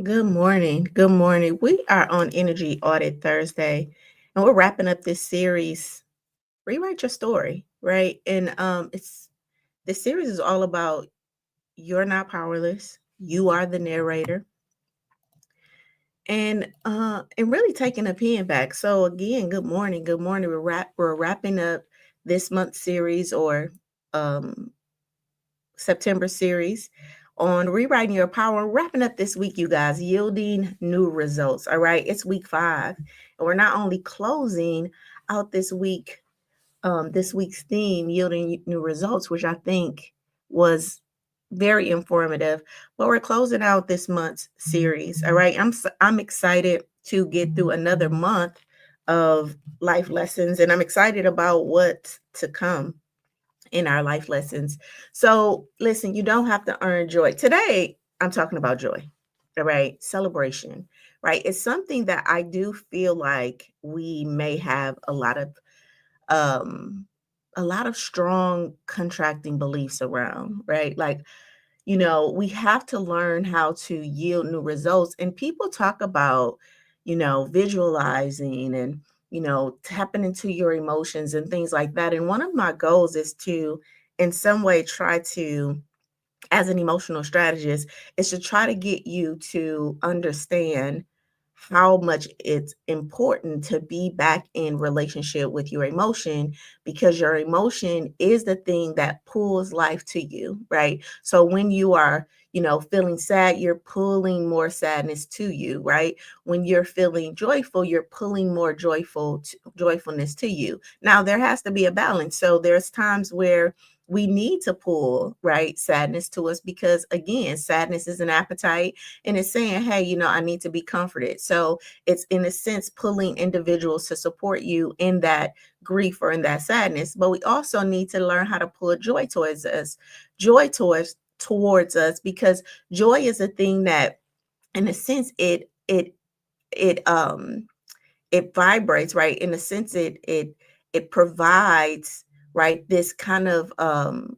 Good morning. Good morning. We are on Energy Audit Thursday, and we're wrapping up this series, Rewrite Your Story, right? And it's this series is all about you're not powerless, you are the narrator, and really taking a pen back. So again, good morning. Good morning. We're wrapping up this month's series or um September series on rewriting your power. Wrapping up this week, you guys, yielding new results. All right, it's week 5, and we're not only closing out this week's theme, yielding new results, which I think was very informative, but we're closing out this month's series. All right, I'm excited to get through another month of life lessons, and I'm excited about what's to come in our life lessons. So, listen, you don't have to earn joy. Today, I'm talking about joy, all right? Celebration, right? It's something that I do feel like we may have um a lot of strong contracting beliefs around, right? Like, we have to learn how to yield new results. And people talk about, visualizing and, tapping into your emotions and things like that. And one of my goals is to, in some way, try to as an emotional strategist is to try to get you to understand how much it's important to be back in relationship with your emotion, because your emotion is the thing that pulls life to you, right? So when you are, feeling sad, you're pulling more sadness to you, right? When you're feeling joyful, you're pulling more joyfulness to you. Now there has to be a balance. So there's times where we need to pull, right, sadness to us, because again, sadness is an appetite, and it's saying, hey, I need to be comforted. So it's in a sense pulling individuals to support you in that grief or in that sadness. But we also need to learn how to pull joy towards us, because joy is a thing that, in a sense, it it vibrates, right? In a sense, it provides, right, this kind of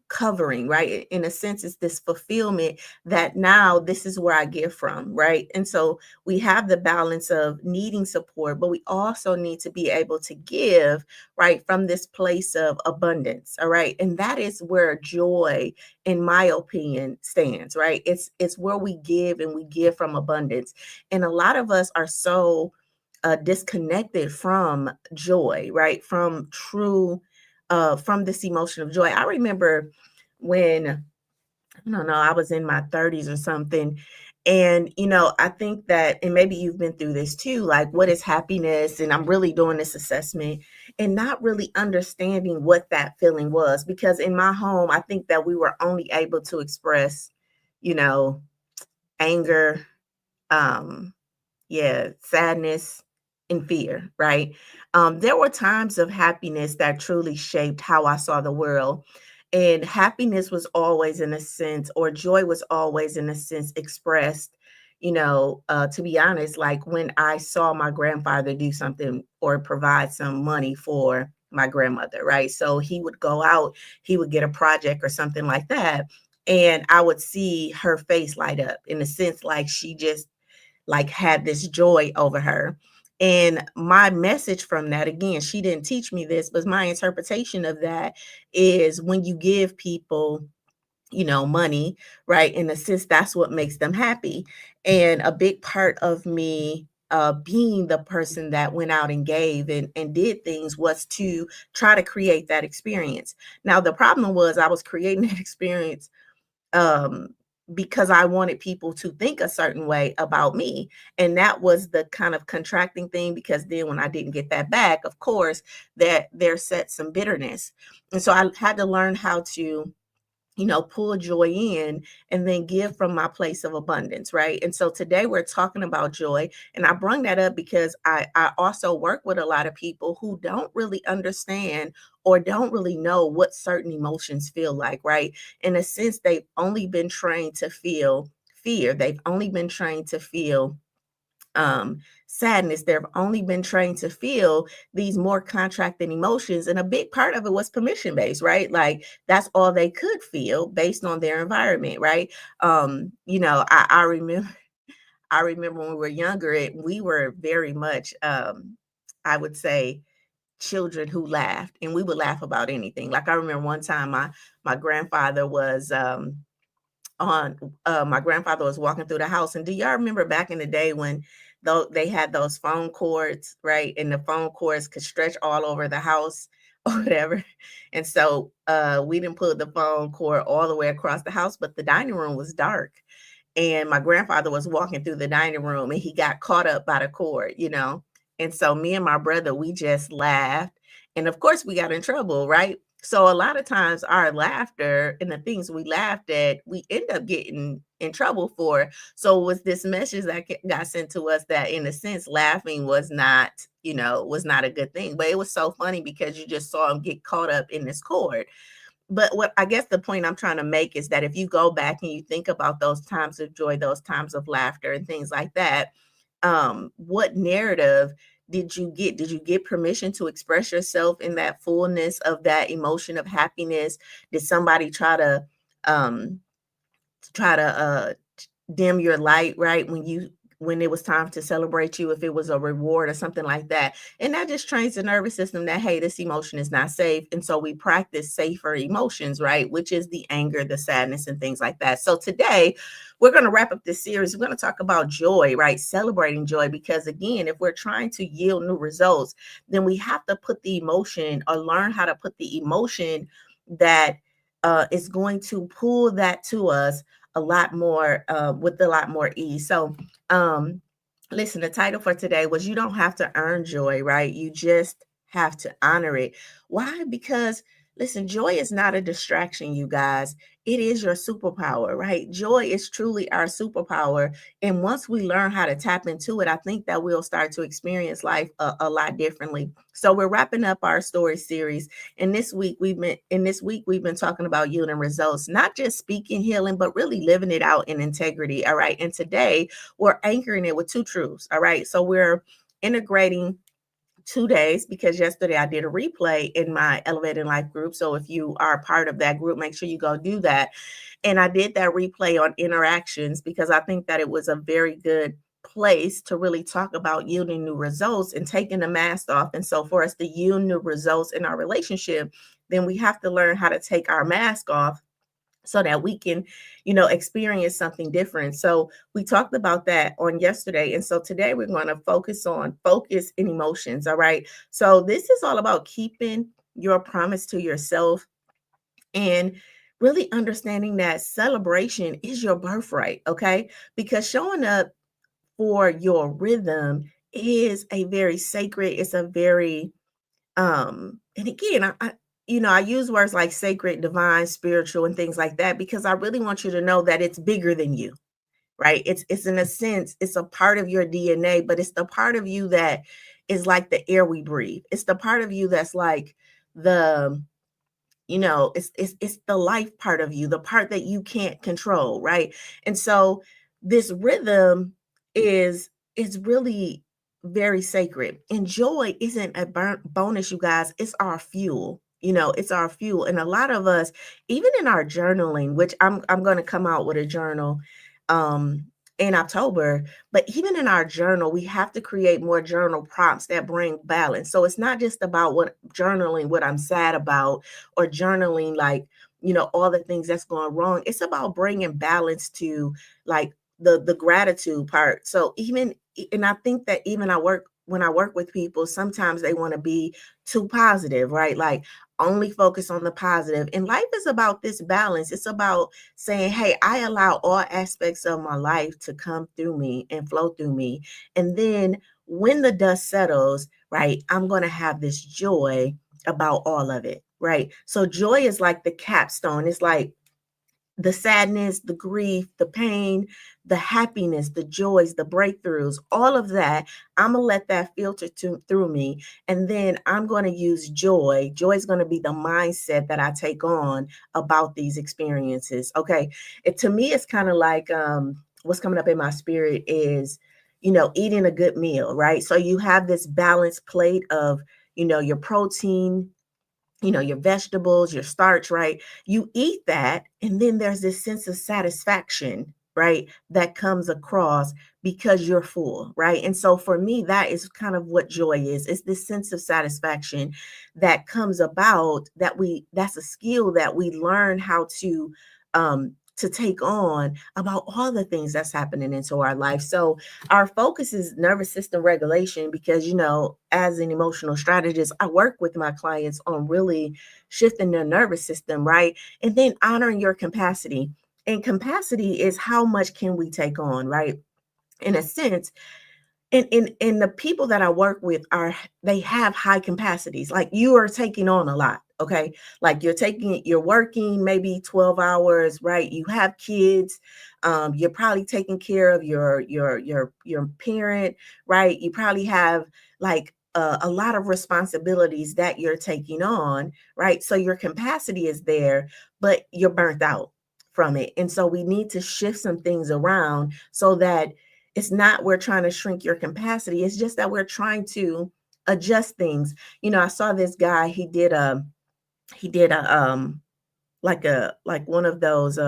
covering, right? In a sense, it's this fulfillment that now this is where I give from, right? And so we have the balance of needing support, but we also need to be able to give, right, from this place of abundance. All right. And that is where joy, in my opinion, stands, right? It's where we give, and we give from abundance. And a lot of us are so disconnected from joy, right? From from this emotion of joy. I remember when, I don't know, I was in my 30s or something. And, I think that, and maybe you've been through this too, like, what is happiness? And I'm really doing this assessment and not really understanding what that feeling was. Because in my home, I think that we were only able to express, you know, anger, um, yeah, sadness and fear, right? There were times of happiness that truly shaped how I saw the world. And happiness was always, in a sense, or joy was always, in a sense, expressed, to be honest, like when I saw my grandfather do something or provide some money for my grandmother, right? So he would go out, he would get a project or something like that. And I would see her face light up, in a sense, like she just like had this joy over her. And my message from that, again, she didn't teach me this, but my interpretation of that is when you give people, money, right? In a sense, that's what makes them happy. And a big part of me being the person that went out and gave and did things was to try to create that experience. Now, the problem was I was creating that experience um because I wanted people to think a certain way about me. And that was the kind of contracting thing, because then when I didn't get that back, of course, that there set some bitterness. And so I had to learn how to, pull joy in and then give from my place of abundance, right? And so today we're talking about joy. And I bring that up because I also work with a lot of people who don't really understand or don't really know what certain emotions feel like, right? In a sense, they've only been trained to feel fear. They've only been trained to feel sadness. They've only been trained to feel these more contracted emotions. And a big part of it was permission based, right? Like that's all they could feel based on their environment, right? I remember I remember when we were younger, we were very much, I would say, children who laughed, and we would laugh about anything. Like I remember one time my grandfather was on my grandfather was walking through the house. And do y'all remember back in the day when though they had those phone cords, right? And the phone cords could stretch all over the house or whatever. And so we didn't put the phone cord all the way across the house, but the dining room was dark. And my grandfather was walking through the dining room and he got caught up by the cord, you know. And so me and my brother, we just laughed. And of course, we got in trouble, right? So a lot of times our laughter and the things we laughed at, we end up getting in trouble for. So it was this message that got sent to us that in a sense, laughing was not, you know, was not a good thing. But it was so funny because you just saw him get caught up in this cord. But what I guess the point I'm trying to make is that if you go back and you think about those times of joy, those times of laughter and things like that, what narrative did you get? Did you get permission to express yourself in that fullness of that emotion of happiness? Did somebody um try to dim your light, right? When it was time to celebrate you, if it was a reward or something like that. And that just trains the nervous system that, hey, this emotion is not safe. And so we practice safer emotions, right? Which is the anger, the sadness, and things like that. So today, we're going to wrap up this series. We're going to talk about joy, right? Celebrating joy. Because again, if we're trying to yield new results, then we have to put the emotion or learn how to put the emotion that is going to pull that to us a lot more with a lot more ease. So um listen, the title for today was You Don't Have to Earn Joy, right? You just have to honor it. Why? Because listen, joy is not a distraction, you guys. It is your superpower, right? Joy is truly our superpower. And once we learn how to tap into it, I think that we'll start to experience life a lot differently. So we're wrapping up our story series. And this week we've been talking about yielding results, not just speaking healing, but really living it out in integrity. All right. And today we're anchoring it with two truths. All right. So we're integrating 2 days because yesterday I did a replay in my Elevated Life group. So if you are a part of that group, make sure you go do that. And I did that replay on interactions because I think that it was a very good place to really talk about yielding new results and taking the mask off. And so for us to yield new results in our relationship, then we have to learn how to take our mask off so that we can, experience something different. So we talked about that on yesterday. And so today we're going to focus on focus and emotions. All right. So this is all about keeping your promise to yourself and really understanding that celebration is your birthright. Okay. Because showing up for your rhythm is a very sacred, it's a very and again, I use words like sacred, divine, spiritual, and things like that because I really want you to know that it's bigger than you, right? It's in a sense, it's a part of your DNA, but it's the part of you that is like the air we breathe. It's the part of you that's like the it's the life part of you, the part that you can't control, right? And so this rhythm is really very sacred. And joy isn't a bonus, you guys. It's our fuel. It's our fuel. And a lot of us, even in our journaling, which I'm going to come out with a journal um in October, but even in our journal, we have to create more journal prompts that bring balance. So it's not just about what I'm sad about or journaling like all the things that's going wrong. It's about bringing balance to like the gratitude part. So even and I think that even when I work with people, sometimes they want to be too positive, right? Like only focus on the positive. And life is about this balance. It's about saying, hey, I allow all aspects of my life to come through me and flow through me. And then when the dust settles, right, I'm going to have this joy about all of it, right? So joy is like the capstone. It's like the sadness, the grief, the pain, the happiness, the joys, the breakthroughs, all of that, I'm going to let that filter through me. And then I'm going to use joy. Joy is going to be the mindset that I take on about these experiences. Okay. To me, it's kind of like what's coming up in my spirit is, eating a good meal, right? So you have this balanced plate of, your protein, your vegetables, your starch, right? You eat that, and then there's this sense of satisfaction, right, that comes across because you're full, right? And so for me, that is kind of what joy is. It's this sense of satisfaction that comes about that's a skill that we learn how to take on about all the things that's happening into our life. So our focus is nervous system regulation because, as an emotional strategist, I work with my clients on really shifting their nervous system, right? And then honoring your capacity. And capacity is how much can we take on, right? In a sense, and the people that I work with they have high capacities. Like you are taking on a lot, okay? Like you're working maybe 12 hours, right? You have kids, you're probably taking care of your parent, right? You probably have like a lot of responsibilities that you're taking on, right? So your capacity is there, but you're burnt out from it. And so we need to shift some things around so that it's not we're trying to shrink your capacity. It's just that we're trying to adjust things. I saw this guy, he did a like one of those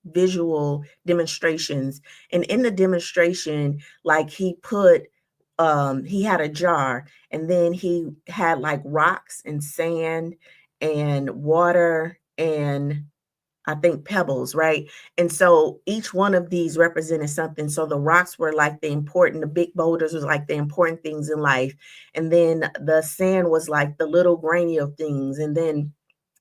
visual demonstrations. And in the demonstration, like he had a jar and then he had like rocks and sand and water and I think pebbles, right? And so each one of these represented something. So the rocks were like the big boulders was like the important things in life. And then the sand was like the little grainy of things. And then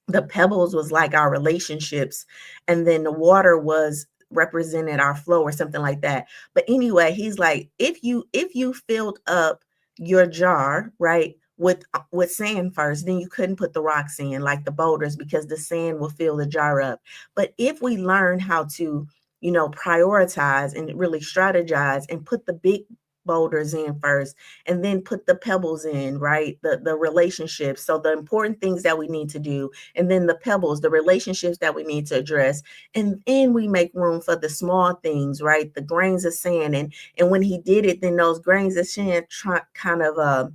the pebbles was like our relationships, and then the water was represented our flow or something like that. But anyway, he's like, if you filled up your jar, right, with sand first, then you couldn't put the rocks in like the boulders because the sand will fill the jar up. But if we learn how to prioritize and really strategize and put the big boulders in first and then put the pebbles in, right, the relationships, so the important things that we need to do, and then the pebbles, the relationships that we need to address, and then we make room for the small things, right, the grains of sand. And when he did it, then those grains of sand kind of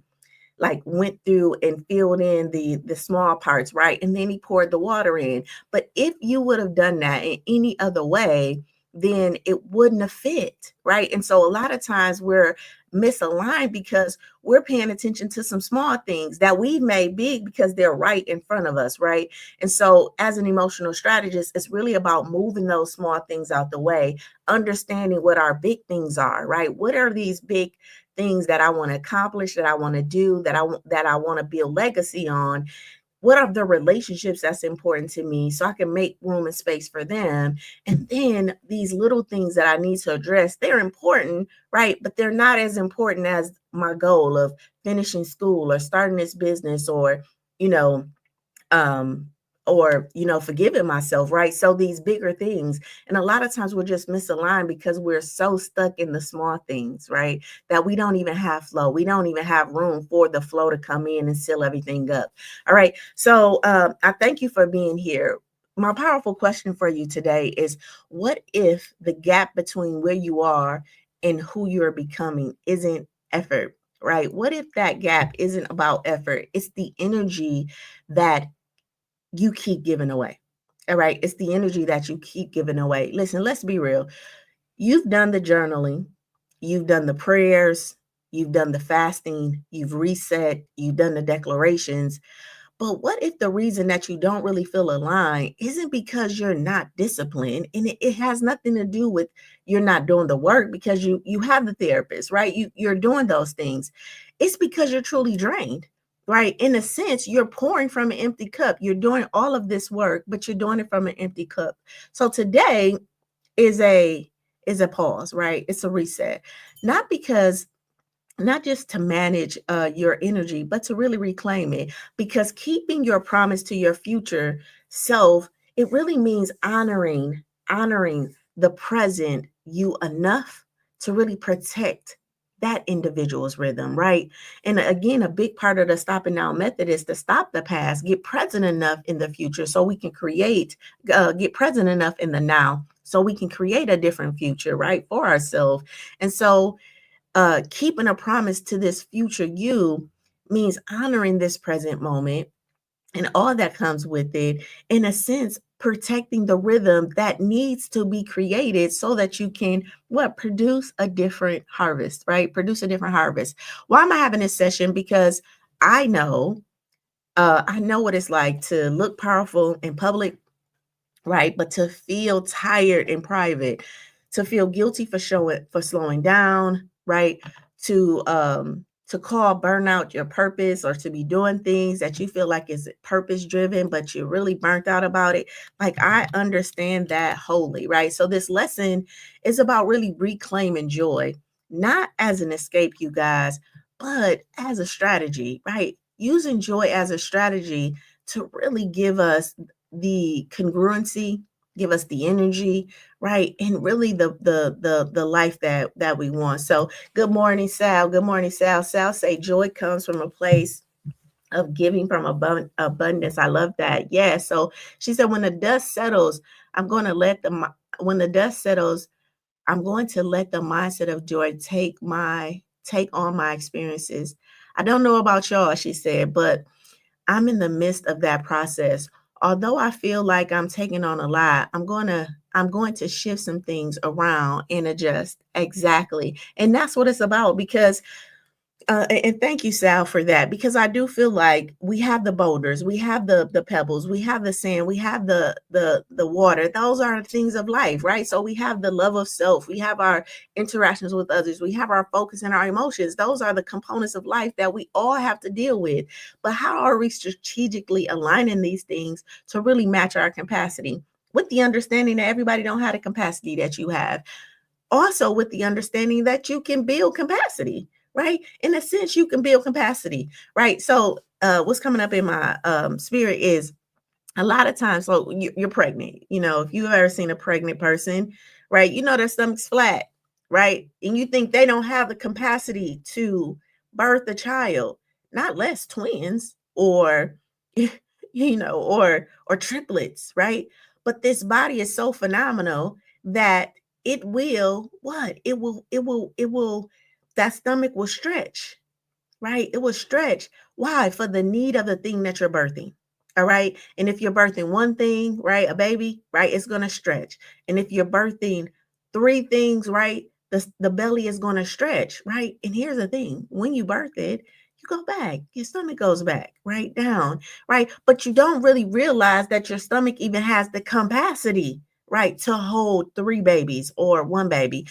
like went through and filled in the small parts, right? And then he poured the water in. But if you would have done that in any other way, then it wouldn't have fit, right? And so a lot of times we're misaligned because we're paying attention to some small things that we've made big because they're right in front of us, right? And so as an emotional strategist, it's really about moving those small things out the way, understanding what our big things are, right? What are these big things that I want to accomplish, that I want to do, that I want to build legacy on? What are the relationships that's important to me so I can make room and space for them? And then these little things that I need to address, they're important, right? But they're not as important as my goal of finishing school or starting this business you know, um forgiving myself, right? So these bigger things, and a lot of times we're just misaligned because we're so stuck in the small things, right, that we don't even have flow, we don't even have room for the flow to come in and seal everything up. All right, so I thank you for being here. My powerful question for you today is, what if the gap between where you are and who you're becoming isn't effort, right? What if that gap isn't about effort, it's the energy that you keep giving away? All right. It's the energy that you keep giving away. Listen, let's be real. You've done the journaling, you've done the prayers, you've done the fasting, you've reset, you've done the declarations. But what if the reason that you don't really feel aligned isn't because you're not disciplined, and it has nothing to do with you're not doing the work because you have the therapist, right? You're doing those things. It's because you're truly drained, right? In a sense, you're pouring from an empty cup. You're doing all of this work, but you're doing it from an empty cup. So today is a pause, right? It's a reset. Not because not just to manage your energy, but to really reclaim it. Because keeping your promise to your future self, it really means honoring the present you enough to really protect that individual's rhythm, right? And again, a big part of the stopping now method is to stop the past, get present enough in the future so we can get present enough in the now so we can create a different future, right, for ourselves. And so keeping a promise to this future you means honoring this present moment and all that comes with it, in a sense, protecting the rhythm that needs to be created so that you can what produce a different harvest, right? Produce a different harvest. Why am I having this session? Because I know I know what it's like to look powerful in public, right? But to feel tired in private, to feel guilty for slowing down, right? To call burnout your purpose, or to be doing things that you feel like is purpose driven, but you're really burnt out about it. Like, I understand that wholly, right? So this lesson is about really reclaiming joy, not as an escape, you guys, but as a strategy, right? Using joy as a strategy to really give us the congruency, give us the energy, right? And really the life that we want. So good morning, Sal. Good morning, Sal. Sal say joy comes from a place of giving from abundance. I love that. Yeah. So she said, when the dust settles, I'm going to let the when the dust settles, I'm going to let the mindset of joy take on my experiences. I don't know about y'all, she said, but I'm in the midst of that process. Although I feel like I'm taking on a lot, I'm going to shift some things around and adjust. Exactly. And that's what it's about, because and thank you, Sal, for that, because I do feel like we have the boulders, we have the pebbles, we have the sand, we have the water. Those are things of life, right? So we have the love of self, we have our interactions with others, we have our focus and our emotions. Those are the components of life that we all have to deal with. But how are we strategically aligning these things to really match our capacity? With the understanding that everybody don't have the capacity that you have, also with the understanding that you can build capacity, right? In a sense, you can build capacity, right? So what's coming up in my spirit is a lot of times, so you're pregnant, if you've ever seen a pregnant person, right, their stomach's flat, right? And you think they don't have the capacity to birth a child, not less twins, or or triplets, right? But this body is so phenomenal that it will what? It will that stomach will stretch, right? It will stretch. Why? For the need of the thing that you're birthing. All right. And if you're birthing one thing, right, a baby, right, it's going to stretch. And if you're birthing three things, right, the belly is going to stretch, right? And here's the thing, when you birth it, you go back, your stomach goes back, right down, right? But you don't really realize that your stomach even has the capacity, right, to hold three babies or one baby.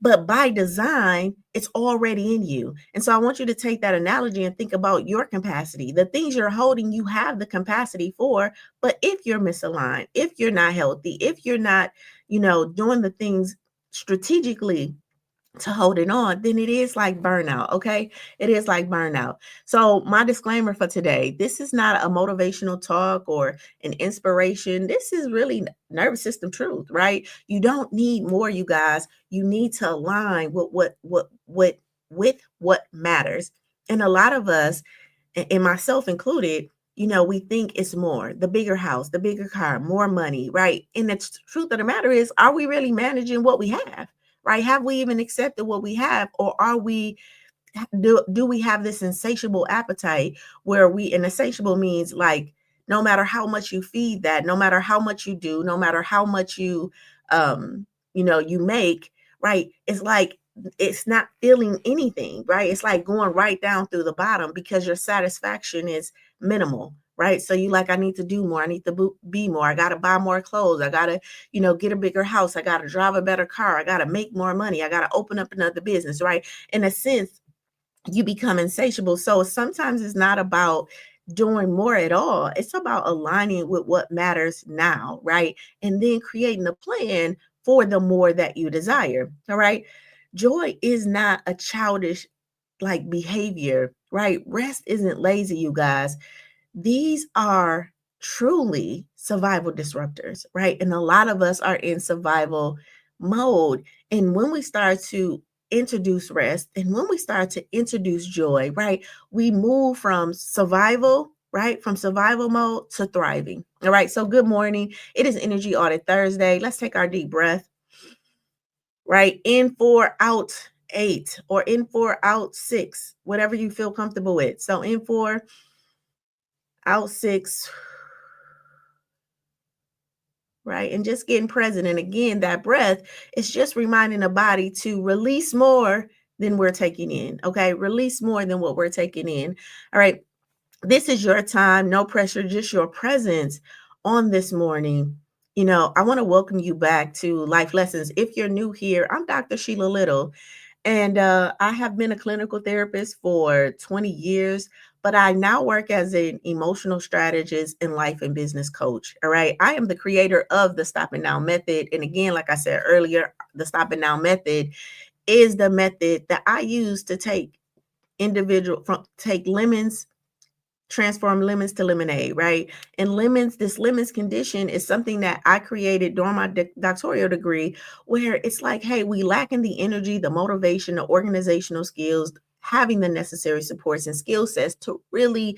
But by design, it's already in you. And so I want you to take that analogy and think about your capacity. The things you're holding, you have the capacity for. But if you're misaligned, if you're not healthy, if you're not, doing the things strategically to hold it on, then it is like burnout. Okay. It is like burnout. So, my disclaimer for today, this is not a motivational talk or an inspiration. This is really nervous system truth, right? You don't need more, you guys. You need to align with what matters. And a lot of us, and myself included, we think it's more, the bigger house, the bigger car, more money, right? And the truth of the matter is, are we really managing what we have? Right? Have we even accepted what we have, or are we do we have this insatiable appetite where and insatiable means like, no matter how much you feed that, no matter how much you do, no matter how much you you make, right? It's like it's not feeling anything, right? It's like going right down through the bottom because your satisfaction is minimal, right? So you like, I need to do more, I need to be more, I got to buy more clothes, I got to get a bigger house, I got to drive a better car, I got to make more money, I got to open up another business, right? In a sense, you become insatiable. So sometimes it's not about doing more at all. It's about aligning with what matters now, right? And then creating a plan for the more that you desire. All right. Joy is not a childish like behavior, right? Rest isn't lazy, you guys. These are truly survival disruptors, right? And a lot of us are in survival mode. And when we start to introduce rest and when we start to introduce joy, right, we move from survival, right, from survival mode to thriving. All right. So, good morning. It is Energy Audit Thursday. Let's take our deep breath, right? In four, out eight, or in four, out six, whatever you feel comfortable with. So, in four, out six, right? And just getting present. And again, that breath is just reminding the body to release more than we're taking in. Okay. Release more than what we're taking in. All right. This is your time, no pressure, just your presence on this morning. I want to welcome you back to Life Lessons. If you're new here, I'm Dr. Sheila Little, and I have been a clinical therapist for 20 years, but I now work as an emotional strategist and life and business coach. All right. I am the creator of the Stop and Now method. And again, like I said earlier, the Stop and Now method is the method that I use to take lemons, transform lemons to lemonade, right? And this lemons condition is something that I created during my doctoral degree, where it's like, hey, we lacking the energy, the motivation, the organizational skills, having the necessary supports and skill sets to really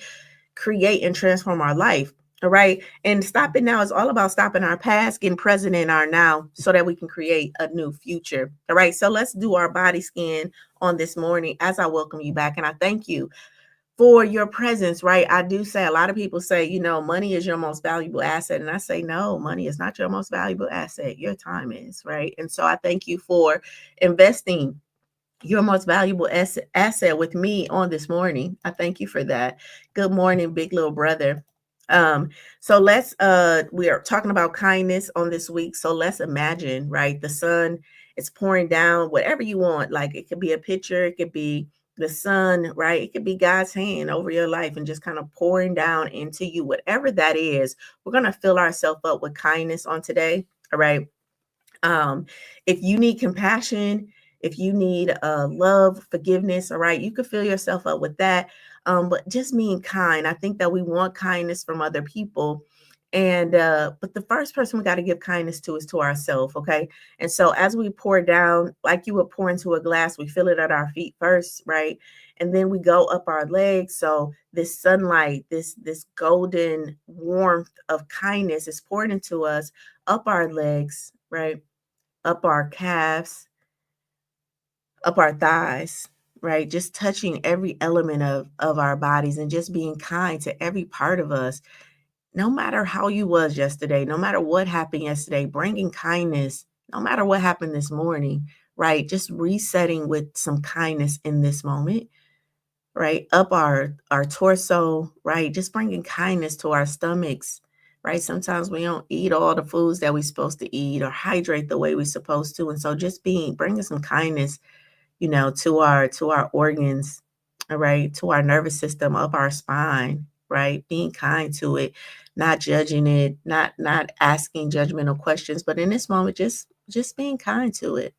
create and transform our life. All right. And stopping now is all about stopping our past, getting present in our now so that we can create a new future. All right. So let's do our body scan on this morning as I welcome you back. And I thank you for your presence, right? I do say, a lot of people say, money is your most valuable asset. And I say, no, money is not your most valuable asset. Your time is, right? And so I thank you for investing your most valuable asset with me on this morning. I thank you for that. Good morning, big little brother. So we are talking about kindness on this week. So let's imagine, right? The sun is pouring down, whatever you want. Like, it could be a picture, it could be the sun, right? It could be God's hand over your life and just kind of pouring down into you, whatever that is. We're going to fill ourselves up with kindness on today. All right. Um, if you need compassion, if you need love, forgiveness, all right, you can fill yourself up with that. But just being kind, I think that we want kindness from other people. And but the first person we got to give kindness to is to ourselves, okay? And so as we pour down, like you would pour into a glass, we fill it at our feet first, right? And then we go up our legs. So this sunlight, this golden warmth of kindness is poured into us up our legs, right? Up our calves, up our thighs, right? Just touching every element of our bodies and just being kind to every part of us. No matter how you was yesterday, no matter what happened yesterday, bringing kindness, no matter what happened this morning, right? Just resetting with some kindness in this moment, right? Up our torso, right? Just bringing kindness to our stomachs, right? Sometimes we don't eat all the foods that we're supposed to eat or hydrate the way we're supposed to. And so just bringing some kindness, to our organs, all right, to our nervous system, up our spine, right? Being kind to it, not judging it, not asking judgmental questions, but in this moment, just being kind to it.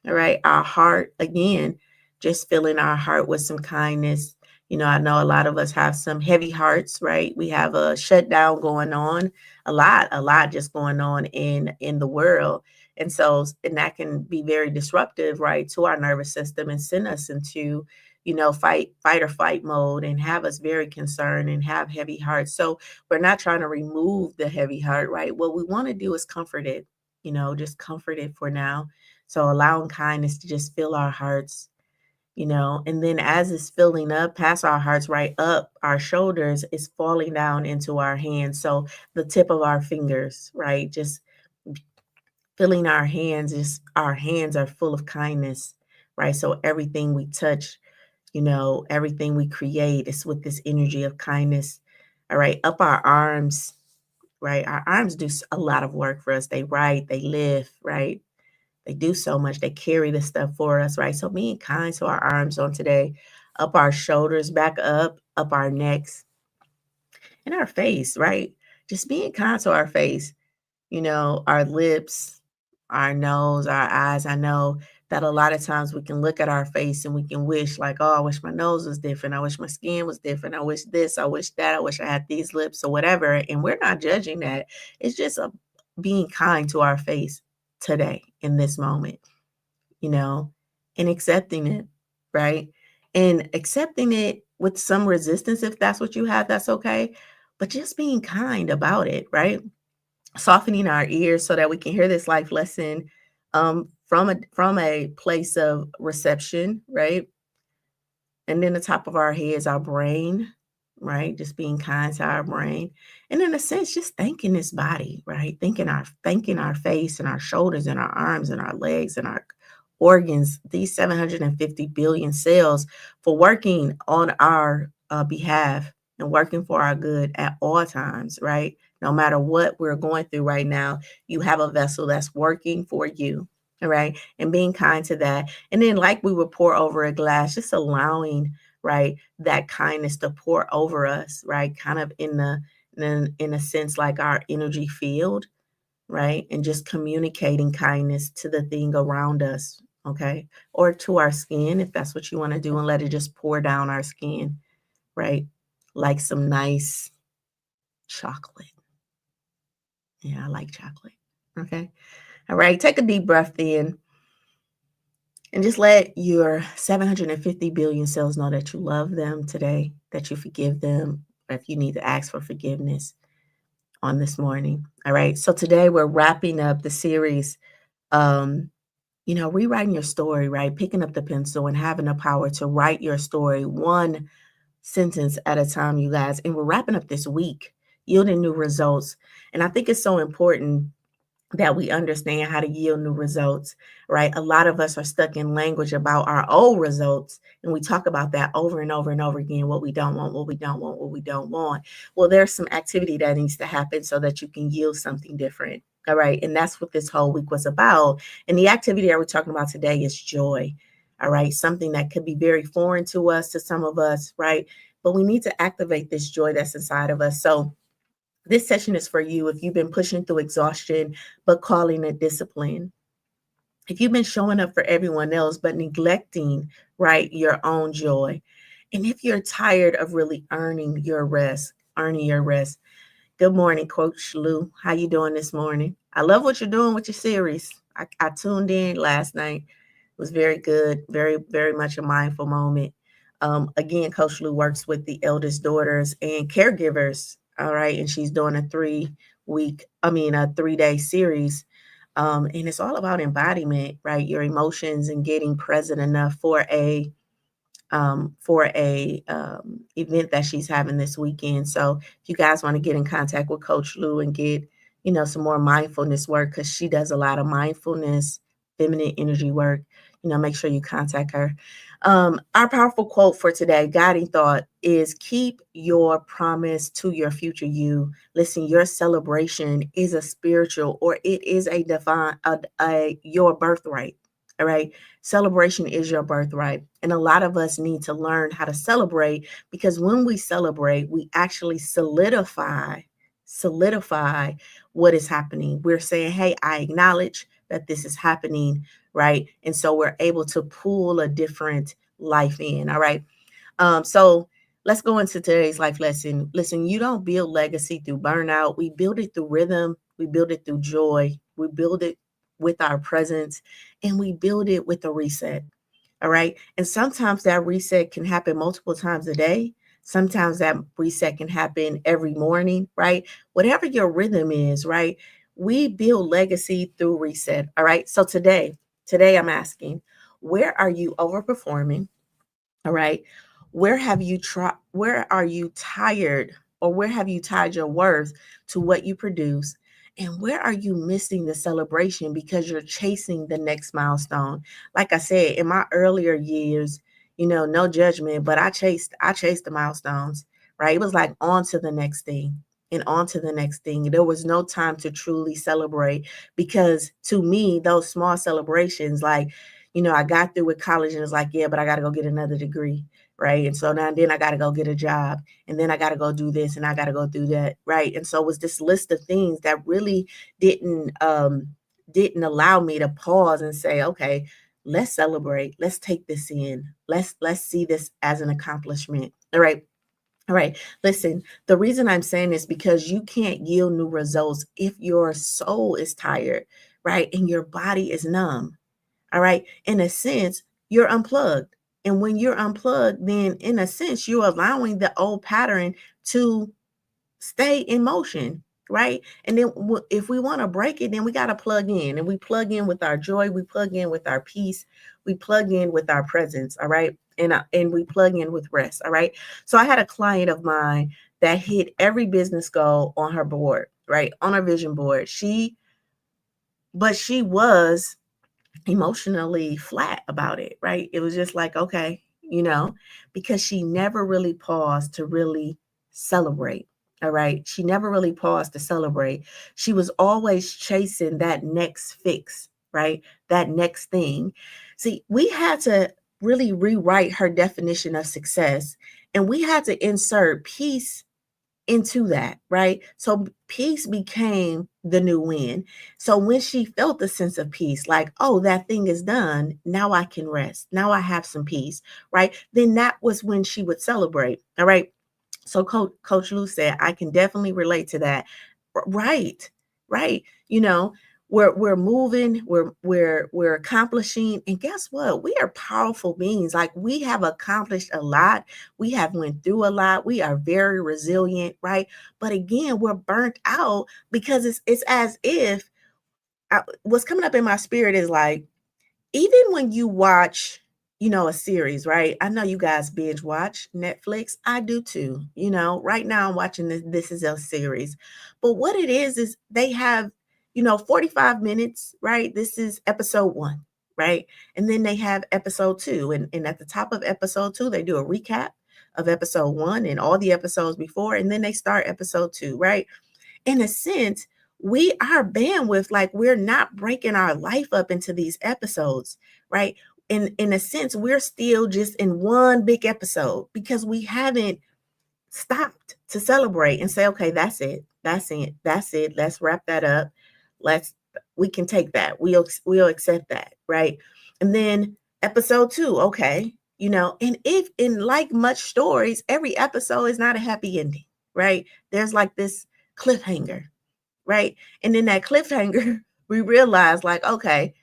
All right. Our heart, again, just filling our heart with some kindness. I know a lot of us have some heavy hearts, right? We have a shutdown going on, a lot just going on in the world. And that can be very disruptive, right, to our nervous system and send us into, fight or fight mode and have us very concerned and have heavy hearts. So we're not trying to remove the heavy heart, right? What we want to do is comfort it, just comfort it for now, so allowing kindness to just fill our hearts, and then as it's filling up past our hearts, right up our shoulders, is falling down into our hands. So the tip of our fingers, right? Just filling our hands, just our hands are full of kindness, right? So everything we touch, everything we create is with this energy of kindness. All right. Up our arms, right? Our arms do a lot of work for us. They write, they lift, right? They do so much. They carry the stuff for us, right? So being kind to our arms on today, up our shoulders, back up our necks, and our face, right? Just being kind to our face, our lips, our nose, our eyes. I know that a lot of times we can look at our face and we can wish, like, oh, I wish my nose was different. I wish my skin was different. I wish this, I wish that, I wish I had these lips or whatever. And we're not judging that. It's just being kind to our face today in this moment, you know, and accepting it, right? And accepting it with some resistance, if that's what you have, that's okay. But just being kind about it, right? Softening our ears so that we can hear this life lesson from a place of reception, right? And then the top of our head is our brain, right? Just being kind to our brain. And in a sense, just thanking this body, right? Thanking our face and our shoulders and our arms and our legs and our organs, these 750 billion cells for working on our behalf and working for our good at all times, right? No matter what we're going through right now, you have a vessel that's working for you, all right? And being kind to that. And then, like we would pour over a glass, just allowing, right, that kindness to pour over us, right? Kind of in a sense like our energy field, right? And just communicating kindness to the thing around us, okay? Or to our skin if that's what you want to do, and let it just pour down our skin, right? Like some nice chocolate. Yeah, I like chocolate. Okay. All right. Take a deep breath in and just let your 750 billion cells know that you love them today, that you forgive them, or if you need to ask for forgiveness on this morning. All right. So today we're wrapping up the series, um, rewriting your story, right? Picking up the pencil and having the power to write your story one sentence at a time, you guys. And we're wrapping up this week, yielding new results. And I think it's so important that we understand how to yield new results, right? A lot of us are stuck in language about our old results, and we talk about that over and over and over again, what we don't want, what we don't want, what we don't want. Well, there's some activity that needs to happen so that you can yield something different. All right. And that's what this whole week was about. And the activity that we're talking about today is joy. All right. Something that could be very foreign to us, to some of us, right? But we need to activate this joy that's inside of us. So, this session is for you if you've been pushing through exhaustion, but calling it discipline. If you've been showing up for everyone else, but neglecting, right, your own joy. And if you're tired of really earning your rest. Good morning, Coach Lou. How you doing this morning? I love what you're doing with your series. I tuned in last night. It was very good, very, very much a mindful moment. Again, Coach Lou works with the eldest daughters and caregivers. All right. And she's doing a 3-day series. And it's all about embodiment, right? Your emotions and getting present enough for a event that she's having this weekend. So if you guys want to get in contact with Coach Lou and get, some more mindfulness work, because she does a lot of mindfulness, feminine energy work, make sure you contact her. Our powerful quote for today, guiding thought, is keep your promise to your future you. Listen, your celebration is a spiritual, or it is a divine, your birthright. All right. Celebration is your birthright. And a lot of us need to learn how to celebrate, because when we celebrate, we actually solidify what is happening. We're saying, hey, I acknowledge that this is happening, right? And so we're able to pull a different life in. All right. So let's go into today's life lesson. Listen, you don't build legacy through burnout. We build it through rhythm. We build it through joy. We build it with our presence, and we build it with a reset. All right. And sometimes that reset can happen multiple times a day. Sometimes that reset can happen every morning, right? Whatever your rhythm is, right? We build legacy through reset. All right. So today I'm asking, where are you overperforming? All right. Where are you tired, or where have you tied your worth to what you produce? And where are you missing the celebration because you're chasing the next milestone? Like I said, in my earlier years, no judgment, but I chased the milestones, right? It was like on to the next thing and on to the next thing. There was no time to truly celebrate, because to me, those small celebrations, like, I got through with college and it's like, yeah, but I got to go get another degree, right? And so now then I got to go get a job, and then I got to go do this, and I got to go do that, right? And so it was this list of things that really didn't allow me to pause and say, okay, let's celebrate, let's take this in, let's see this as an accomplishment. All right. All right. Listen, the reason I'm saying this, because you can't yield new results if your soul is tired, right? And your body is numb. All right. In a sense, you're unplugged. And when you're unplugged, then in a sense, you're allowing the old pattern to stay in motion. right? And then if we want to break it, then we got to plug in, and we plug in with our joy, we plug in with our peace, we plug in with our presence, all right? And we plug in with rest, all right? So I had a client of mine that hit every business goal on her board, right? On her vision board. But she was emotionally flat about it, right? It was just like, okay, because she never really paused to really celebrate. All right. She never really paused to celebrate. She was always chasing that next fix, right? That next thing. See, we had to really rewrite her definition of success, and we had to insert peace into that, right? So peace became the new win. So when she felt the sense of peace, like, oh, that thing is done, now I can rest. Now I have some peace, right? Then that was when she would celebrate. All right. So Coach Lou said, I can definitely relate to that. Right, right. We're moving, we're accomplishing, and guess what? We are powerful beings. Like, we have accomplished a lot. We have went through a lot. We are very resilient, right? But again, we're burnt out because it's as if what's coming up in my spirit is like, even when you watch, a series, right? I know you guys binge watch Netflix. I do too. Right now I'm watching this is a series. But what it is they have, 45 minutes, right? This is episode 1, right? And then they have episode 2. And at the top of episode 2, they do a recap of episode 1 and all the episodes before. And then they start episode 2, right? In a sense, our bandwidth, like, we're not breaking our life up into these episodes, right? In a sense, we're still just in one big episode because we haven't stopped to celebrate and say, okay, that's it. That's it. That's it. Let's wrap that up. We can take that. We'll accept that, right? And then episode 2, okay, and if in like much stories, every episode is not a happy ending, right? There's like this cliffhanger, right? And in that cliffhanger, we realize, like, okay,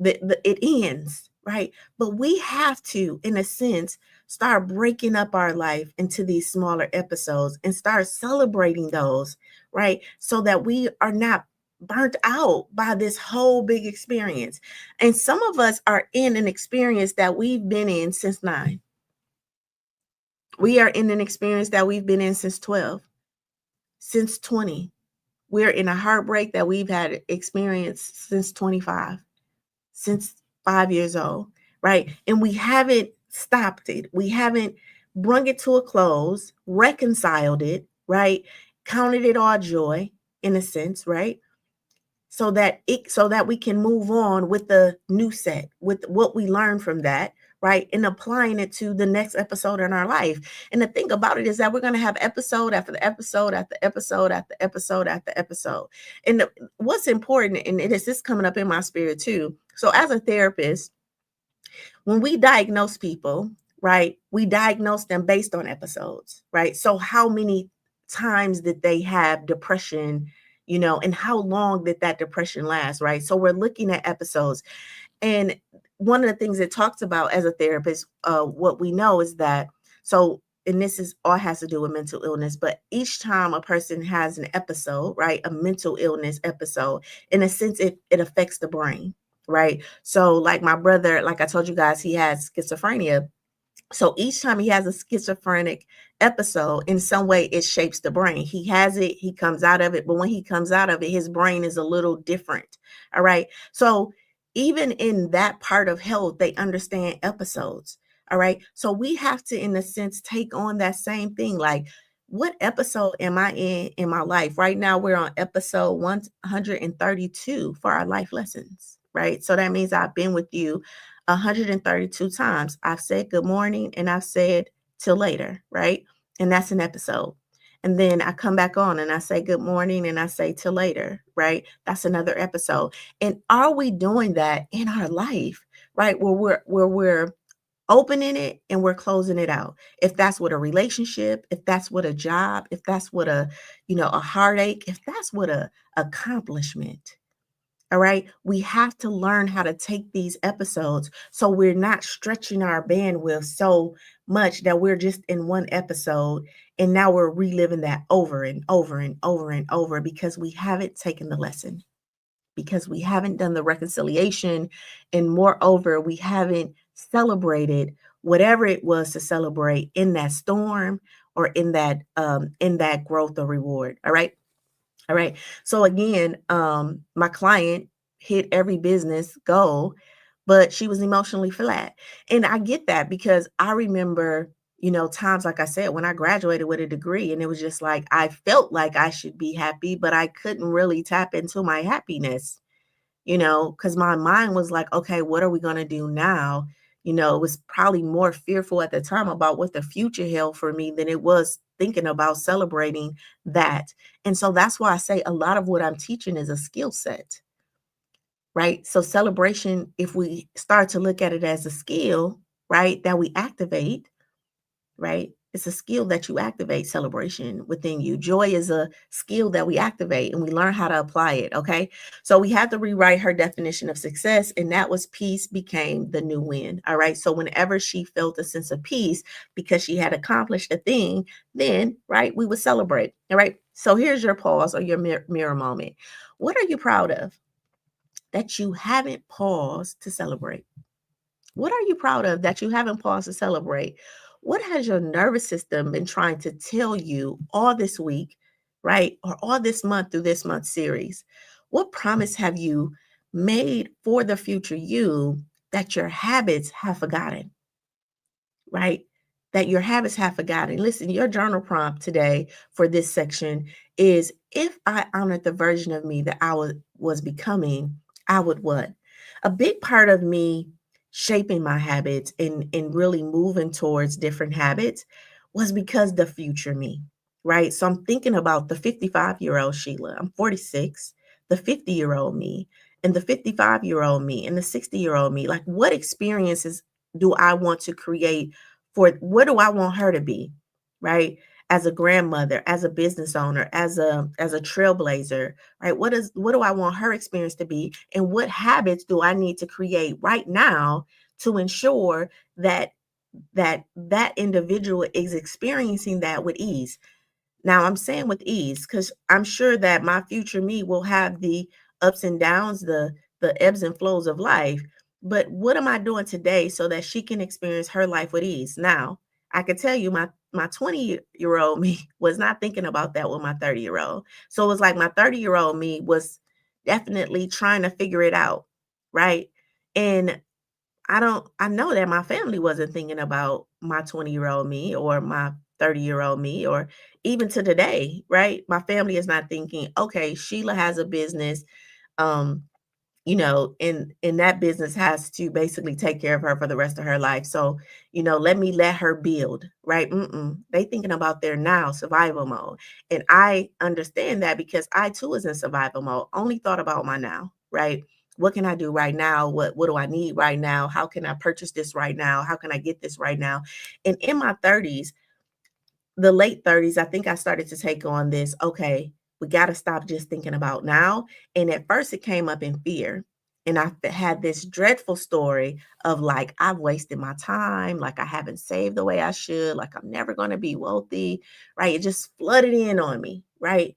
it ends, right? But we have to, in a sense, start breaking up our life into these smaller episodes and start celebrating those, right? So that we are not burnt out by this whole big experience. And some of us are in an experience that we've been in since 9. We are in an experience that we've been in since 12, since 20. We're in a heartbreak that we've had experienced since 25, since 5 years old, right? And we haven't stopped it. We haven't brung it to a close, reconciled it, right? Counted it all joy, in a sense, right? So that we can move on with the new set, with what we learned from that, right? And applying it to the next episode in our life. And the thing about it is that we're going to have episode after the episode after episode after episode after episode. And what's important, and it is this coming up in my spirit too. So as a therapist, when we diagnose people, right, we diagnose them based on episodes, right? So how many times did they have depression, and how long did that depression last, right? So we're looking at episodes. And one of the things it talks about as a therapist, what we know is that, and this is all has to do with mental illness, but each time a person has an episode, right, a mental illness episode, in a sense, it affects the brain, right? So like my brother, like I told you guys, he has schizophrenia. So each time he has a schizophrenic episode, in some way it shapes the brain. He has it, he comes out of it, but when he comes out of it, his brain is a little different. All right. So even in that part of health, they understand episodes. All right. So we have to, in a sense, take on that same thing. Like, what episode am I in my life? Right now, we're on episode 132 for our life lessons. Right. So that means I've been with you 132 times. I've said good morning and I've said till later, right? And that's an episode. And then I come back on and I say good morning and I say till later, right? That's another episode. And are we doing that in our life, right? Where we're opening it and we're closing it out. If that's what a relationship, if that's what a job, if that's what a heartache, if that's what a accomplishment, All right. We have to learn how to take these episodes so we're not stretching our bandwidth so much that we're just in one episode and now we're reliving that over and over and over and over because we haven't taken the lesson, because we haven't done the reconciliation, and moreover, we haven't celebrated whatever it was to celebrate in that storm or in that growth or reward. All right. All right. So again, my client hit every business goal, but she was emotionally flat. And I get that because I remember, times like I said, when I graduated with a degree, and it was just like I felt like I should be happy, but I couldn't really tap into my happiness, because my mind was like, okay, what are we going to do now? It was probably more fearful at the time about what the future held for me than it was thinking about celebrating that. And so that's why I say a lot of what I'm teaching is a skill set, right? So celebration, if we start to look at it as a skill, right, that we activate, right? It's a skill that you activate, celebration within you. Joy is a skill that we activate and we learn how to apply it. Okay. So we had to rewrite her definition of success, and that was peace became the new win. All right. So whenever she felt a sense of peace because she had accomplished a thing, then, right, we would celebrate. All right. So here's your pause or your mirror moment. What are you proud of that you haven't paused to celebrate? What are you proud of that you haven't paused to celebrate? What has your nervous system been trying to tell you all this week, right? Or all this month through this month's series? What promise have you made for the future you that your habits have forgotten? Right? That your habits have forgotten. Listen, your journal prompt today for this section is if I honored the version of me that was becoming, I would what? A big part of me shaping my habits and really moving towards different habits was because the future me, right? So I'm thinking about the 55-year-old Sheila. I'm 46, the 50-year-old me, and the 55-year-old me, and the 60-year-old me. Like, what experiences do I want to create for what do I want her to be, right? As a grandmother, as a business owner, as a trailblazer, right? What do I want her experience to be? And what habits do I need to create right now to ensure that individual is experiencing that with ease? Now, I'm saying with ease because I'm sure that my future me will have the ups and downs, the ebbs and flows of life. But what am I doing today so that she can experience her life with ease? Now, I can tell you my 20-year-old me was not thinking about that with my 30-year-old. So it was like my 30-year-old me was definitely trying to figure it out, right? And I know that my family wasn't thinking about my 20-year-old me or my 30-year-old me or even to today, right? My family is not thinking, okay, Sheila has a business, um, and that business has to basically take care of her for the rest of her life. So, let her build, right? They thinking about their now survival mode. And I understand that because I too was in survival mode, only thought about my now, right? What can I do right now? What do I need right now? How can I purchase this right now? How can I get this right now? And in my 30s, the late 30s, I think I started to take on this, okay, we got to stop just thinking about now. And at first it came up in fear. And I had this dreadful story of like, I've wasted my time, like I haven't saved the way I should, like I'm never going to be wealthy, right? It just flooded in on me, right?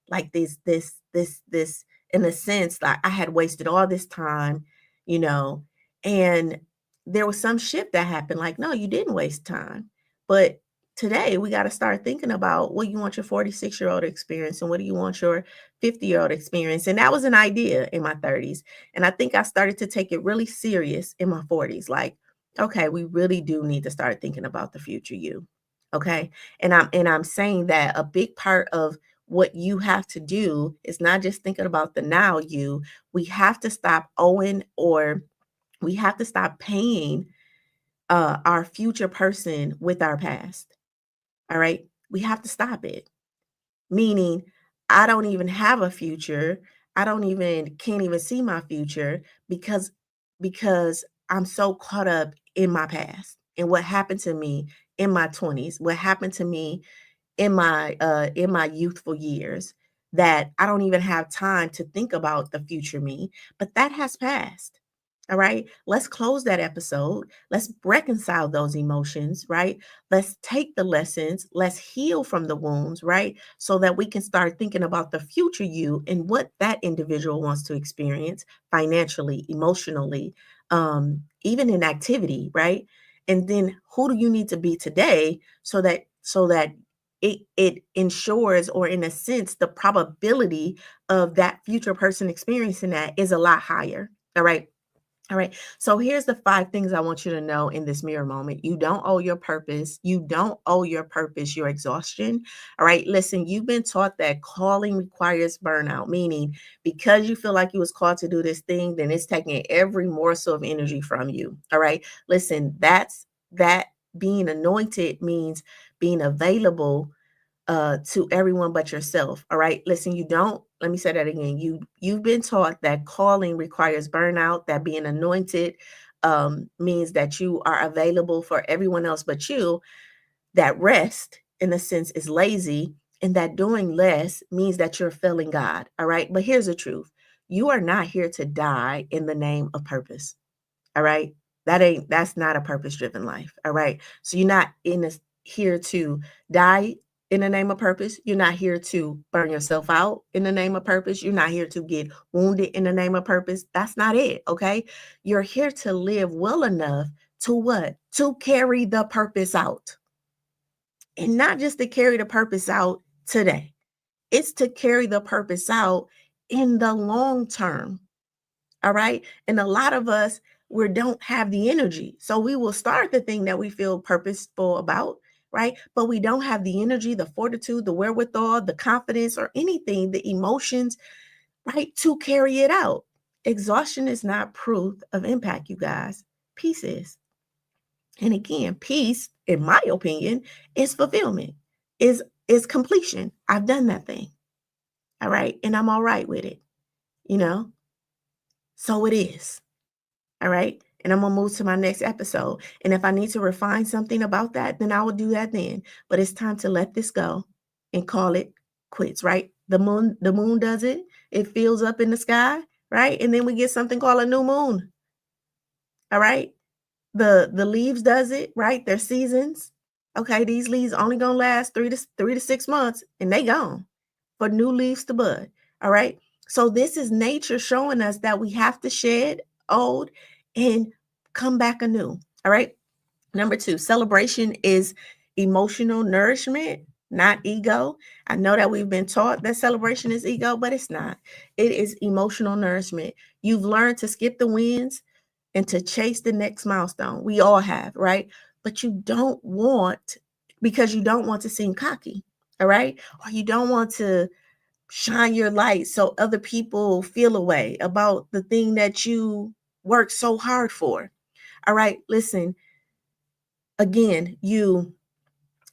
Like this, in a sense, like I had wasted all this time, you know, and there was some shift that happened, like, no, you didn't waste time. But today we got to start thinking about what you want your 46-year-old experience and what do you want your 50-year-old experience. And that was an idea in my 30s. And I think I started to take it really serious in my 40s. Like, okay, we really do need to start thinking about the future you. Okay. And I'm saying that a big part of what you have to do is not just thinking about the now you. We have to stop owing or we have to stop paying our future person with our past. All right. We have to stop it. Meaning, I don't even have a future. I don't even can't even see my future because I'm so caught up in my past and what happened to me in my 20s, what happened to me in my youthful years. that I don't even have time to think about the future me, but that has passed. All right. Let's close that episode. Let's reconcile those emotions, right? Let's take the lessons. Let's heal from the wounds, right? So that we can start thinking about the future you and what that individual wants to experience financially, emotionally, even in activity, right? And then who do you need to be today so that it ensures, or in a sense, the probability of that future person experiencing that is a lot higher. All right. All right. So here's the 5 things I want you to know in this mirror moment. You don't owe your purpose. You don't owe your purpose your exhaustion. All right. Listen, you've been taught that calling requires burnout, meaning because you feel like you was called to do this thing, then it's taking every morsel of energy from you. All right. Listen, that being anointed means being available to everyone but yourself. All right. Listen, you don't, let me say that again. You've been taught that calling requires burnout, that being anointed means that you are available for everyone else but you, that rest in a sense is lazy, and that doing less means that you're failing God. All right. But here's the truth. You are not here to die in the name of purpose. All right. That's not a purpose driven life. All right. So you're not in this here to die in the name of purpose. You're not here to burn yourself out in the name of purpose. You're not here to get wounded in the name of purpose. That's not it. Okay. You're here to live well enough to what? To carry the purpose out. And not just to carry the purpose out today. It's to carry the purpose out in the long term. All right. And a lot of us, we don't have the energy. So we will start the thing that we feel purposeful about, right? But we don't have the energy, the fortitude, the wherewithal, the confidence, or anything, the emotions, right, to carry it out. Exhaustion is not proof of impact, you guys. Peace is. And again, peace, in my opinion, is fulfillment, is completion. I've done that thing. All right. And I'm all right with it, you know? So it is. All right. And I'm going to move to my next episode. And if I need to refine something about that, then I will do that then. But it's time to let this go and call it quits, right? The moon does it. It fills up in the sky, right? And then we get something called a new moon. All right. The leaves does it, right? Their seasons. Okay, these leaves only gonna last 3 to 6 months and they gone for new leaves to bud. All right. So this is nature showing us that we have to shed old and come back anew. All right. Number 2, celebration is emotional nourishment, not ego. I know that we've been taught that celebration is ego, but it's not. It is emotional nourishment. You've learned to skip the wins and to chase the next milestone. We all have, right? But you don't want, because you don't want to seem cocky, all right? Or you don't want to shine your light so other people feel a way about the thing that you work so hard for. All right, listen, again, you've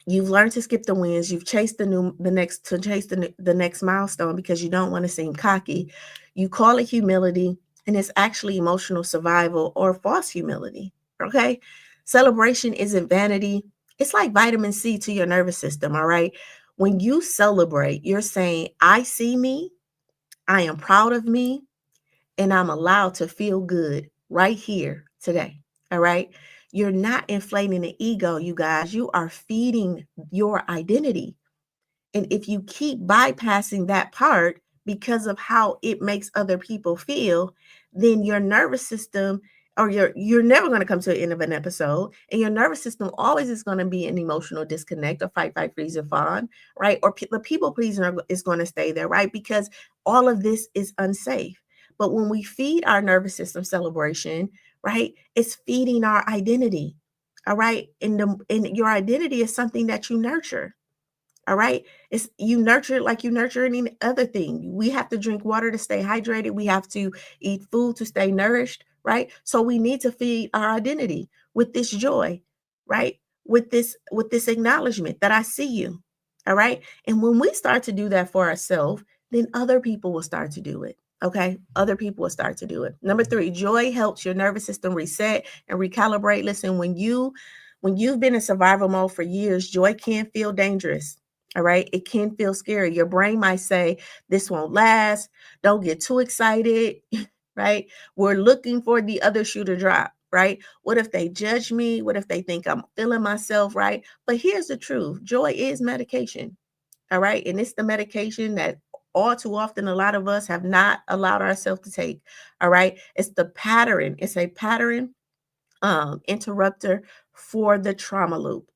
learned to skip the wins. You've chased the next milestone because you don't want to seem cocky. You call it humility, and it's actually emotional survival or false humility. Okay, celebration isn't vanity. It's like vitamin C to your nervous system. All right, when you celebrate, you're saying, "I see me. I am proud of me, and I'm allowed to feel good right here today." All right. You're not inflating the ego, you guys. You are feeding your identity. And if you keep bypassing that part because of how it makes other people feel, then your nervous system, or you're never going to come to the end of an episode, and your nervous system always is going to be an emotional disconnect, or fight, freeze, or fawn, right? Or the people pleasing is going to stay there, right? Because all of this is unsafe. But when we feed our nervous system celebration, right, it's feeding our identity. All right. And your identity is something that you nurture. All right. It's you nurture it like you nurture any other thing. We have to drink water to stay hydrated. We have to eat food to stay nourished, right? So we need to feed our identity with this joy, right? With this acknowledgement that I see you. All right. And when we start to do that for ourselves, then other people will start to do it. Okay. Other people will start to do it. Number 3, joy helps your nervous system reset and recalibrate. Listen, when you've been in survival mode for years, joy can feel dangerous. All right. It can feel scary. Your brain might say, this won't last. Don't get too excited. Right. We're looking for the other shoe to drop. Right. What if they judge me? What if they think I'm feeling myself? Right. But here's the truth, joy is medication. All right. And it's the medication that all too often a lot of us have not allowed ourselves to take. All right. It's the pattern. It's a pattern interrupter for the trauma loop.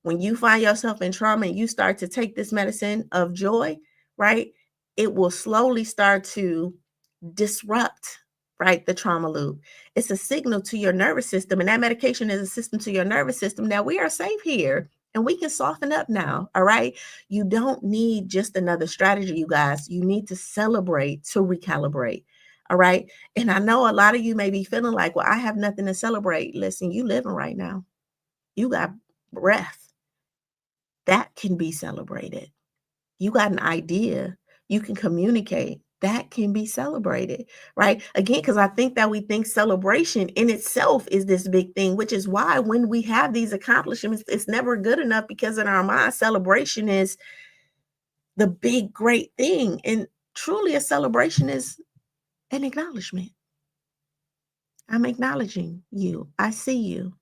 When you find yourself in trauma and you start to take this medicine of joy, right, it will slowly start to disrupt, right, the trauma loop. It's a signal to your nervous system, and that medication is a system to your nervous system. Now we are safe here and we can soften up now. All right. You don't need just another strategy, you guys. You need to celebrate to recalibrate. All right. And I know a lot of you may be feeling like, well, I have nothing to celebrate. Listen, you living right now. You got breath that can be celebrated. You got an idea, you can communicate, that can be celebrated, right? Again, because I think that we think celebration in itself is this big thing, which is why when we have these accomplishments, it's never good enough because in our mind, celebration is the big, great thing. And truly, a celebration is an acknowledgement. I'm acknowledging you. I see you,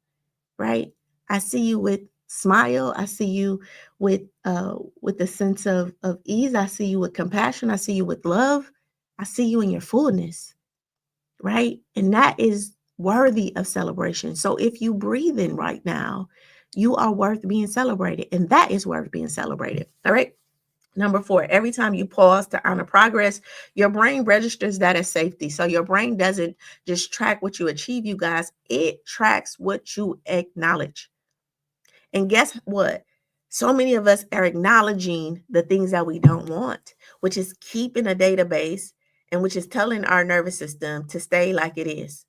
right? I see you with smile. I see you with a sense of ease. I see you with compassion. I see you with love. I see you in your fullness, right? And that is worthy of celebration. So if you breathe in right now, you are worth being celebrated, and that is worth being celebrated. All right. Number 4, every time you pause to honor progress, your brain registers that as safety. So your brain doesn't just track what you achieve, you guys, it tracks what you acknowledge. And guess what? So many of us are acknowledging the things that we don't want, which is keeping a database and which is telling our nervous system to stay like it is.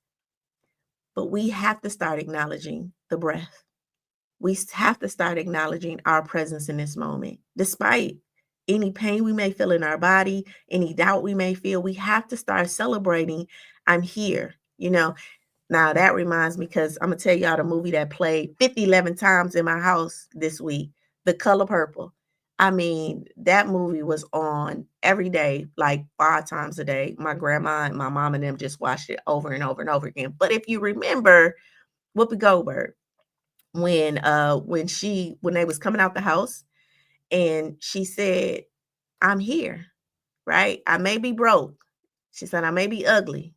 But we have to start acknowledging the breath. We have to start acknowledging our presence in this moment. Despite any pain we may feel in our body, any doubt we may feel, we have to start celebrating, I'm here. Now that reminds me, because I'm going to tell y'all the movie that played 11 times in my house this week, The Color Purple. I mean, that movie was on every day, like 5 times a day. My grandma and my mom and them just watched it over and over and over again. But if you remember Whoopi Goldberg, when they was coming out the house and she said, I'm here, right? I may be broke. She said, I may be ugly.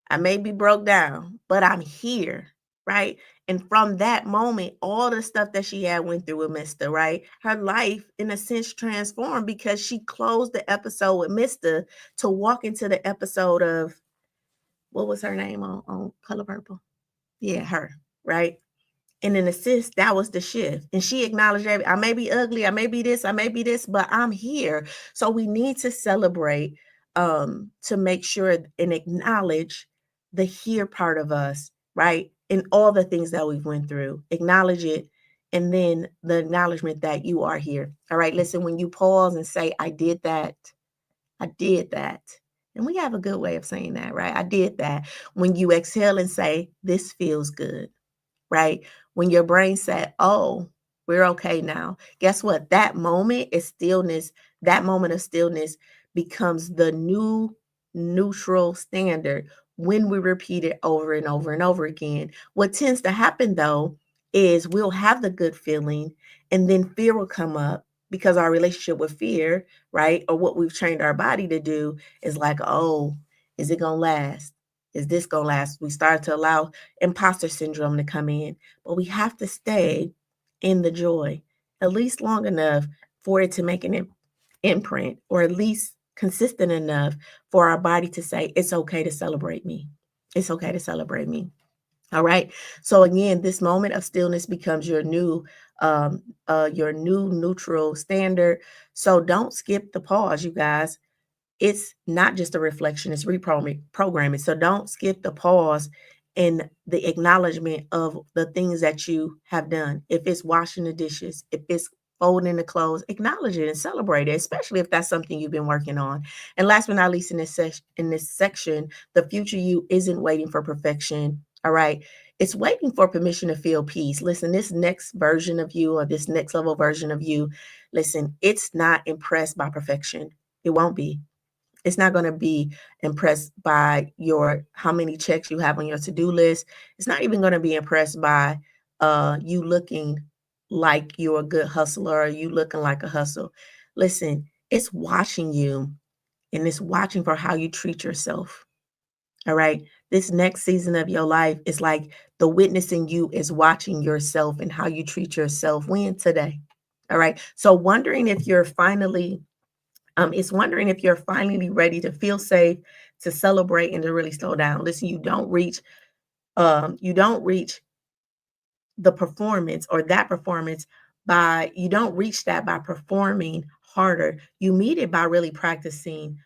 I may be broke down, but I'm here, right? And from that moment, all the stuff that she had went through with Mr., right? Her life, in a sense, transformed because she closed the episode with Mr. to walk into the episode of, what was her name on Color Purple? Yeah, her, right? And in a sense, that was the shift. And she acknowledged, I may be ugly, I may be this, but I'm here. So we need to celebrate to make sure and acknowledge the here part of us, right? And all the things that we've went through. Acknowledge it. And then the acknowledgement that you are here. All right. Listen, when you pause and say, I did that. I did that. And we have a good way of saying that, right? I did that. When you exhale and say, this feels good, right? When your brain said, oh, we're okay now. Guess what? That moment is stillness. That moment of stillness becomes the new neutral standard when we repeat it over and over and over again. What tends to happen though is we'll have the good feeling and then fear will come up because our relationship with fear, right? Or what we've trained our body to do is like, oh, is it going to last? Is this going to last? We start to allow imposter syndrome to come in, but we have to stay in the joy at least long enough for it to make an imprint, or at least consistent enough for our body to say, it's okay to celebrate me. It's okay to celebrate me. All right. So again, this moment of stillness becomes your new neutral standard. So don't skip the pause, you guys. It's not just a reflection, it's reprogramming. So don't skip the pause and the acknowledgement of the things that you have done. If it's washing the dishes, if it's folding the clothes, acknowledge it and celebrate it, especially if that's something you've been working on. And last but not least, in this section, the future you isn't waiting for perfection. All right. It's waiting for permission to feel peace. Listen, this next version of you or this next level version of you, listen, it's not impressed by perfection. It won't be. It's not going to be impressed by your how many checks you have on your to-do list. It's not even going to be impressed by you looking like you're a good hustler or you looking like a hustle. Listen, it's watching you and it's watching for how you treat yourself. All right. This next season of your life is like the witness in you is watching yourself and how you treat yourself when today. All right. So wondering if you're finally it's wondering if you're finally ready to feel safe, to celebrate, and to really slow down. Listen, you don't reach the performance or that performance by you don't reach that by performing harder. You meet it by really practicing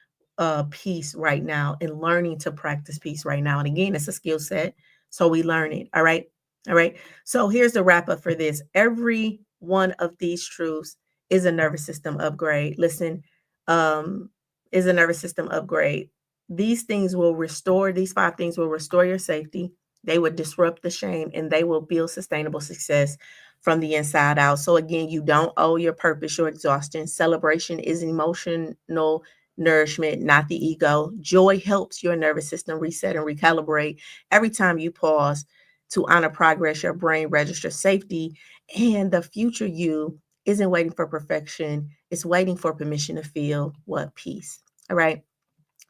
peace right now and learning to practice peace right now. And again, it's a skill set. So we learn it. All right. All right. So here's the wrap up for this. Every one of these truths is a nervous system upgrade. Listen, um, is a nervous system upgrade. These 5 things will restore your safety, they would disrupt the shame and they will build sustainable success from the inside out. So, again, you don't owe your purpose your exhaustion. Celebration is emotional nourishment, not the ego. Joy helps your nervous system reset and recalibrate. Every time you pause to honor progress, your brain registers safety, and the future you isn't waiting for perfection, it's waiting for permission to feel what peace. All right.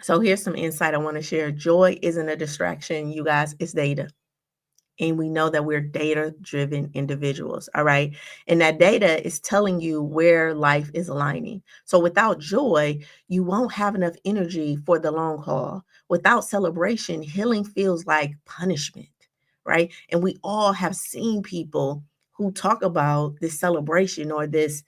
So here's some insight I want to share. Joy isn't a distraction, you guys, it's data. And we know that we're data driven individuals. All right. And that data is telling you where life is aligning. So without joy, you won't have enough energy for the long haul. Without celebration, healing feels like punishment. Right. And we all have seen people who talk about this celebration or this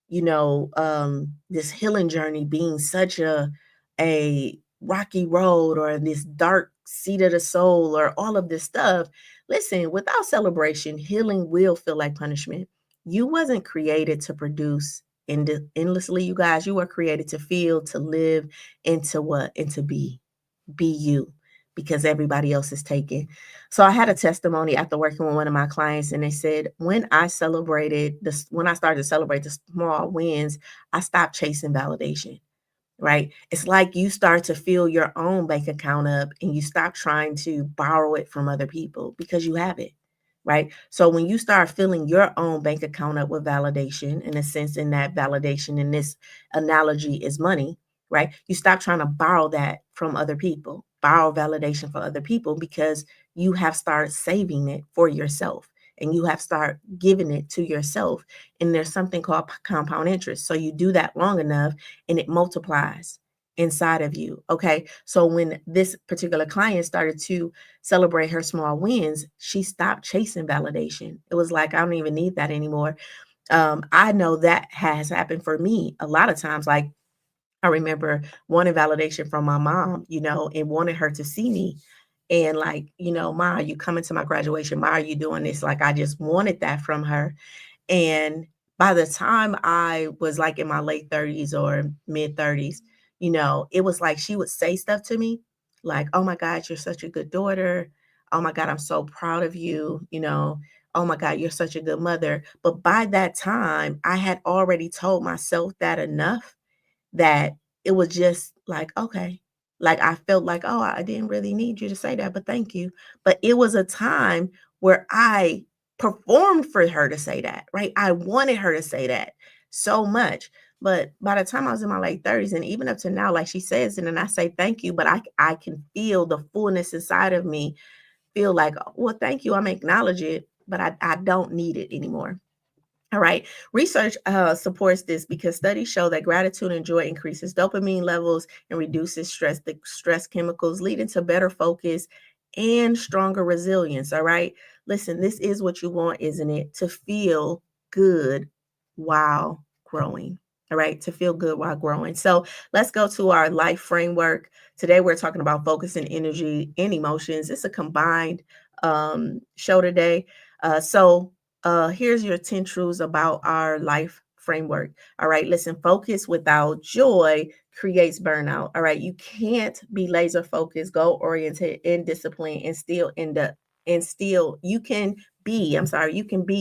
this healing journey being such a rocky road or this dark seat of the soul or all of this stuff. Listen, without celebration, healing will feel like punishment. You wasn't created to produce endlessly, you guys. You were created to feel, to live, and to what? And to be you because everybody else is taken. So I had a testimony after working with one of my clients, and they said, when I started to celebrate the small wins, I stopped chasing validation. Right? It's like you start to fill your own bank account up and you stop trying to borrow it from other people because you have it. Right. So when you start filling your own bank account up with validation, in a sense, in that validation in this analogy is money, right? You stop trying to borrow that from other people, borrow validation for other people because you have started saving it for yourself and you have started giving it to yourself. And there's something called compound interest. So you do that long enough and it multiplies inside of you. Okay. So when this particular client started to celebrate her small wins, she stopped chasing validation. It was like, I don't even need that anymore. I know that has happened for me a lot of times. Like, I remember wanting validation from my mom, and wanted her to see me. And like, Ma, you coming to my graduation? Ma, are you doing this? Like, I just wanted that from her. And by the time I was like in my late 30s or mid 30s, it was like she would say stuff to me like, oh my God, you're such a good daughter. Oh my God, I'm so proud of you. Oh my God, you're such a good mother. But by that time, I had already told myself that enough that it was just like, okay. Like I felt like, oh, I didn't really need you to say that, but thank you. But it was a time where I performed for her to say that, right? I wanted her to say that so much. But by the time I was in my late 30s and even up to now, like she says it and I say thank you, but I can feel the fullness inside of me, feel like, "Oh, well, thank you. I'm acknowledge it, but I don't need it anymore." All right. Research supports this because studies show that gratitude and joy increases dopamine levels and reduces the stress chemicals, leading to better focus and stronger resilience. All right. Listen, this is what you want, isn't it? To feel good while growing. All right. To feel good while growing. So let's go to our life framework. Today, we're talking about focus and energy and emotions. It's a combined show today. Here's your 10 truths about our life framework. All right, listen, focus without joy creates burnout. All right, you can't be laser focused, goal oriented, and disciplined and still end up and still you can be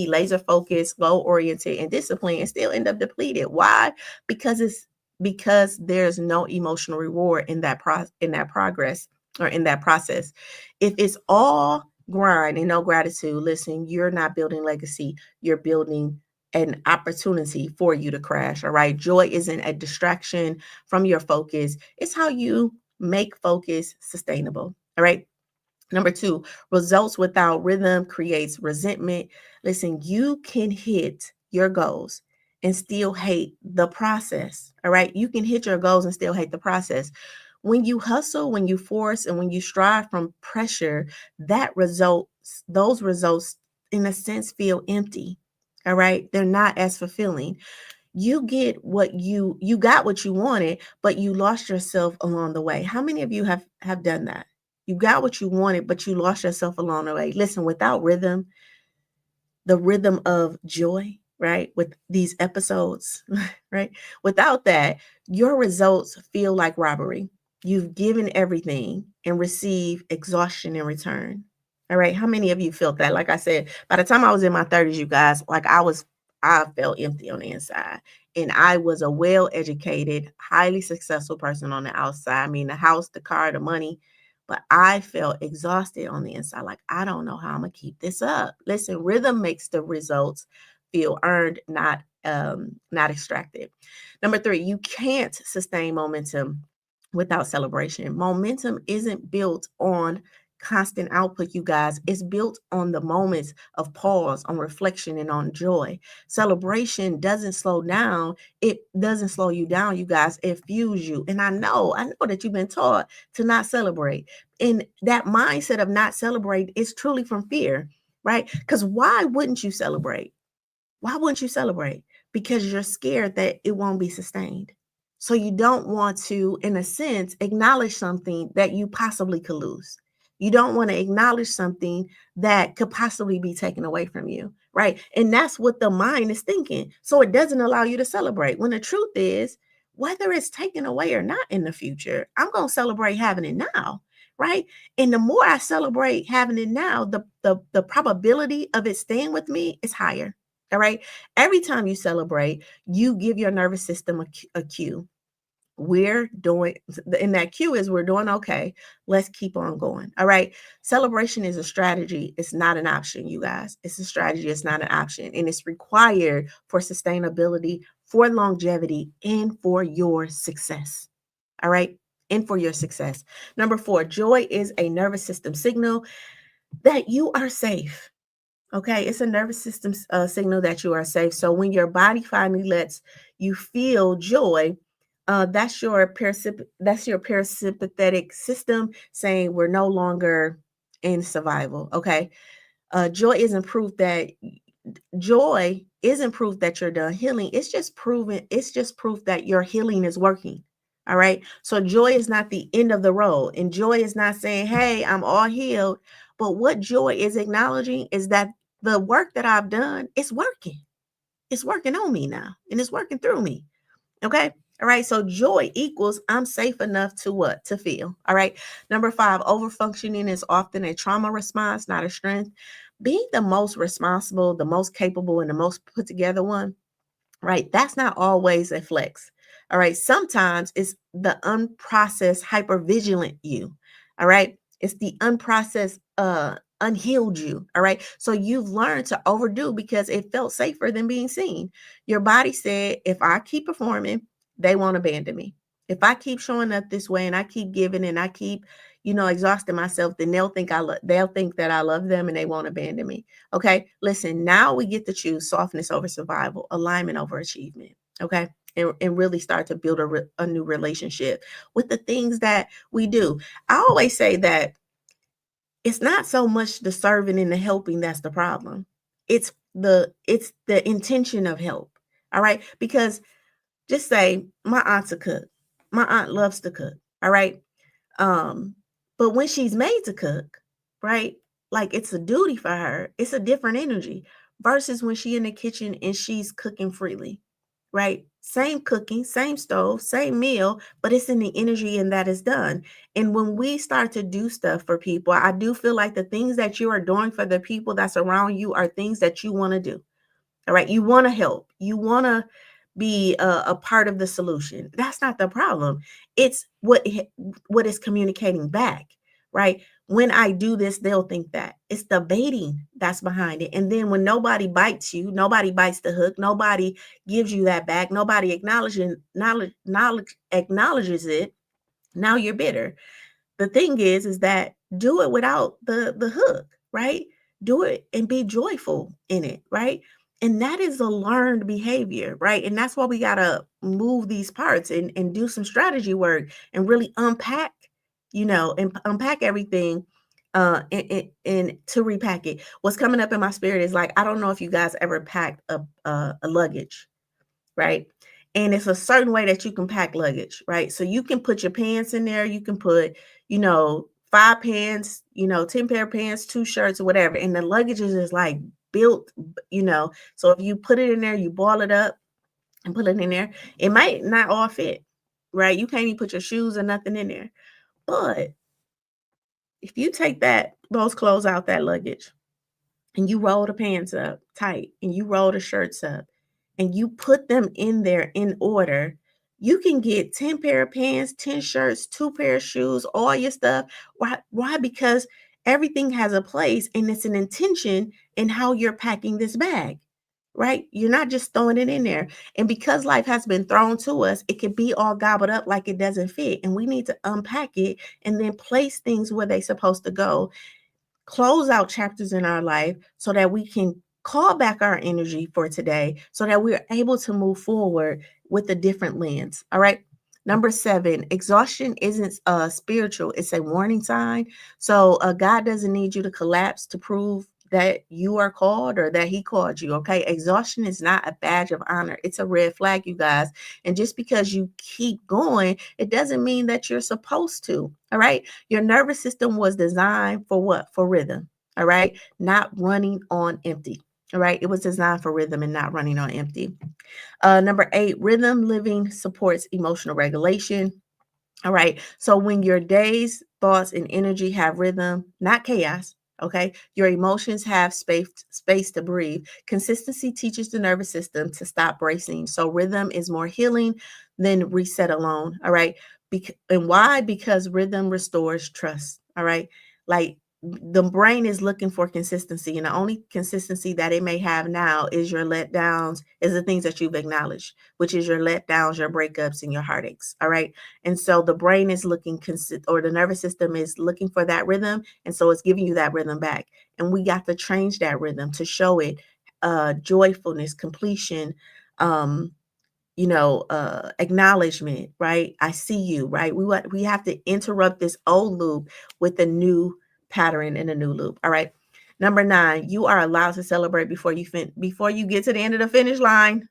laser focused, goal oriented, and disciplined and still end up depleted. Why? Because there's no emotional reward in that progress or in that process. If it's all grind and no gratitude, listen, you're not building legacy, you're building an opportunity for you to crash. All right. Joy isn't a distraction from your focus. It's how you make focus sustainable. All right. Number two, results without rhythm creates resentment. Listen, you can hit your goals and still hate the process. All right. You can hit your goals and still hate the process. When you hustle, when you force, and when you strive from pressure, those results, in a sense, feel empty. All right. They're not as fulfilling. You got what you wanted, but you lost yourself along the way. How many of you have done that? You got what you wanted, but you lost yourself along the way. Listen, without rhythm, the rhythm of joy, right? With these episodes, right? Without that, your results feel like robbery. You've given everything and receive exhaustion in return. All right. How many of you felt that? Like I said, by the time I was in my 30s, you guys, I felt empty on the inside. And I was a well educated, highly successful person on the outside. I mean, the house, the car, the money, but I felt exhausted on the inside. Like, I don't know how I'm going to keep this up. Listen, rhythm makes the results feel earned, not extracted. Number three, you can't sustain momentum without celebration. Momentum isn't built on constant output, you guys. It's built on the moments of pause, on reflection, and on joy. Celebration doesn't slow down. It doesn't slow you down, you guys. It fuels you. And I know that you've been taught to not celebrate. And that mindset of not celebrate is truly from fear, right? Because why wouldn't you celebrate? Why wouldn't you celebrate? Because you're scared that it won't be sustained. So you don't want to, in a sense, acknowledge something that you possibly could lose. You don't want to acknowledge something that could possibly be taken away from you, right? And that's what the mind is thinking. So it doesn't allow you to celebrate. When the truth is, whether it's taken away or not in the future, I'm going to celebrate having it now, right? And the more I celebrate having it now, the probability of it staying with me is higher. All right. Every time you celebrate, you give your nervous system a cue. We're doing, and that cue is we're doing okay. Let's keep on going. All right. Celebration is a strategy. It's not an option, you guys. It's a strategy. It's not an option. And it's required for sustainability, for longevity, and for your success. All right. And for your success. Number four, joy is a nervous system signal that you are safe. Okay, it's a nervous system signal that you are safe. So when your body finally lets you feel joy, that's your parasympathetic system saying we're no longer in survival. Okay, joy isn't proof that joy isn't proof that you're done healing. It's just proof that your healing is working. All right. So joy is not the end of the road. And joy is not saying, hey, I'm all healed. But what joy is acknowledging is that the work that I've done is working. It's working on me now. And it's working through me. Okay. All right. So joy equals I'm safe enough to what? To feel. All right. Number five, overfunctioning is often a trauma response, not a strength. Being the most responsible, the most capable, and the most put together one, right? That's not always a flex. All right. Sometimes it's the unprocessed, hypervigilant you. All right. It's the unprocessed, unhealed you. All right. So you've learned to overdo because it felt safer than being seen. Your body said, if I keep performing, they won't abandon me. If I keep showing up this way and I keep giving and I keep, exhausting myself, then they'll think that I love them and they won't abandon me. Okay, listen, now we get to choose softness over survival, alignment over achievement. Okay, and really start to build a new relationship with the things that we do. I always say that it's not so much the serving and the helping that's the problem. It's the intention of help. All right, because just say my aunt's a cook. My aunt loves to cook. All right. Um, but when she's made to cook, right? Like it's a duty for her. It's a different energy versus when she in the kitchen and she's cooking freely. right? Same cooking, same stove, same meal, but it's in the energy and that is done. And when we start to do stuff for people, I do feel like the things that you are doing for the people that's around you are things that you want to do. All right. You want to help. You want to be a part of the solution. That's not the problem. It's what is communicating back, right? When I do this, they'll think that. It's the baiting that's behind it. And then when nobody bites you, nobody bites the hook, nobody gives you that back, nobody acknowledges it. Now you're bitter. The thing is that do it without the hook, right? Do it and be joyful in it, right? And that is a learned behavior, right? And that's why we gotta move these parts and do some strategy work and really unpack, and unpack everything and to repack it. What's coming up in my spirit is like, I don't know if you guys ever packed a luggage, right? And it's a certain way that you can pack luggage, right? So you can put your pants in there, you can put, 5 pants, 10 pair of pants, 2 shirts, or whatever. And the luggage is just like built, So if you put it in there, you ball it up and put it in there, it might not all fit, right? You can't even put your shoes or nothing in there. But if you take those clothes out that luggage and you roll the pants up tight and you roll the shirts up and you put them in there in order, you can get 10 pair of pants, 10 shirts, 2 pair of shoes, all your stuff. Why? Because everything has a place and it's an intention in how you're packing this bag, right? You're not just throwing it in there. And because life has been thrown to us, it can be all gobbled up like it doesn't fit. And we need to unpack it and then place things where they're supposed to go, close out chapters in our life so that we can call back our energy for today so that we're able to move forward with a different lens. All right. Number 7, exhaustion isn't spiritual, it's a warning sign. So God doesn't need you to collapse to prove that you are called or that he called you. Okay. Exhaustion is not a badge of honor. It's a red flag, you guys. And just because you keep going, it doesn't mean that you're supposed to. All right. Your nervous system was designed for what? For rhythm. All right. Not running on empty. All right. It was designed for rhythm and not running on empty. Number 8, rhythm living supports emotional regulation. All right. So when your days, thoughts, and energy have rhythm, not chaos, okay, your emotions have space to breathe. Consistency teaches the nervous system to stop bracing. So rhythm is more healing than reset alone. All right. And why? Because rhythm restores trust. All right. Like the brain is looking for consistency, and the only consistency that it may have now is your letdowns, is the things that you've acknowledged, which is your letdowns, your breakups, and your heartaches. All right. And so the brain is looking, or the nervous system is looking for that rhythm. And so it's giving you that rhythm back. And we got to change that rhythm to show it joyfulness, completion, acknowledgement, right? I see you, right? We have to interrupt this old loop with a new pattern and a new loop. All right. Number 9, you are allowed to celebrate before you get to the end of the finish line.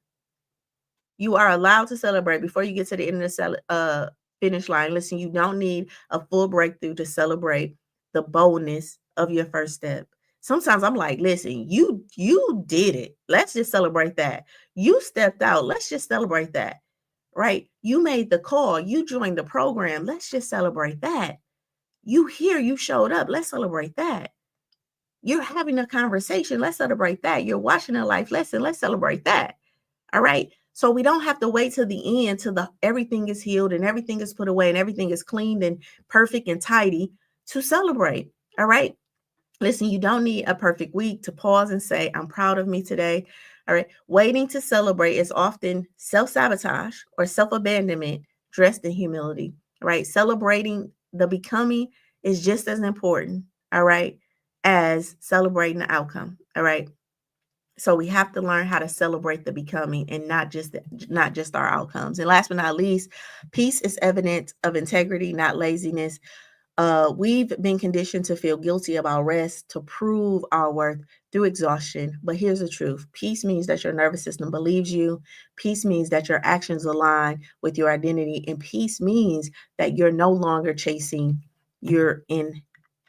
You are allowed to celebrate before you get to the end of the finish line. Listen, you don't need a full breakthrough to celebrate the boldness of your first step. Sometimes I'm like, listen, you did it. Let's just celebrate that. You stepped out. Let's just celebrate that. Right? You made the call. You joined the program. Let's just celebrate that. You showed up. Let's celebrate that. You're having a conversation. Let's celebrate that. You're watching a life lesson. Let's celebrate that. All right. So we don't have to wait till the end till everything is healed and everything is put away and everything is cleaned and perfect and tidy to celebrate. All right. Listen, you don't need a perfect week to pause and say, I'm proud of me today. All right. Waiting to celebrate is often self-sabotage or self-abandonment dressed in humility. All right. Celebrating the becoming is just as important, all right, as celebrating the outcome. All right. So we have to learn how to celebrate the becoming and not just our outcomes. And last but not least, peace is evidence of integrity, not laziness. We've been conditioned to feel guilty about rest, to prove our worth through exhaustion. But here's the truth. Peace means that your nervous system believes you. Peace means that your actions align with your identity. And peace means that you're no longer chasing your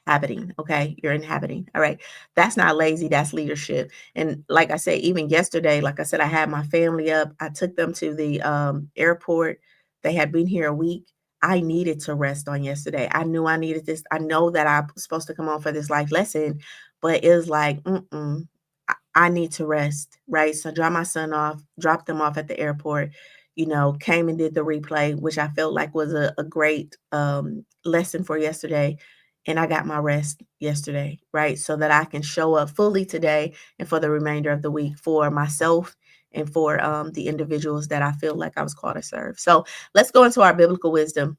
Habiting. Okay. You're inhabiting. All right. That's not lazy. That's leadership. And like I said, even yesterday, like I said, I had my family up. I took them to the airport. They had been here a week. I needed to rest on yesterday. I knew I needed this. I know that I was supposed to come on for this life lesson, but it was like, I need to rest. Right. So drop my son off, dropped them off at the airport, came and did the replay, which I felt like was a great lesson for yesterday, and I got my rest yesterday, right? So that I can show up fully today and for the remainder of the week for myself and for the individuals that I feel like I was called to serve. So let's go into our biblical wisdom.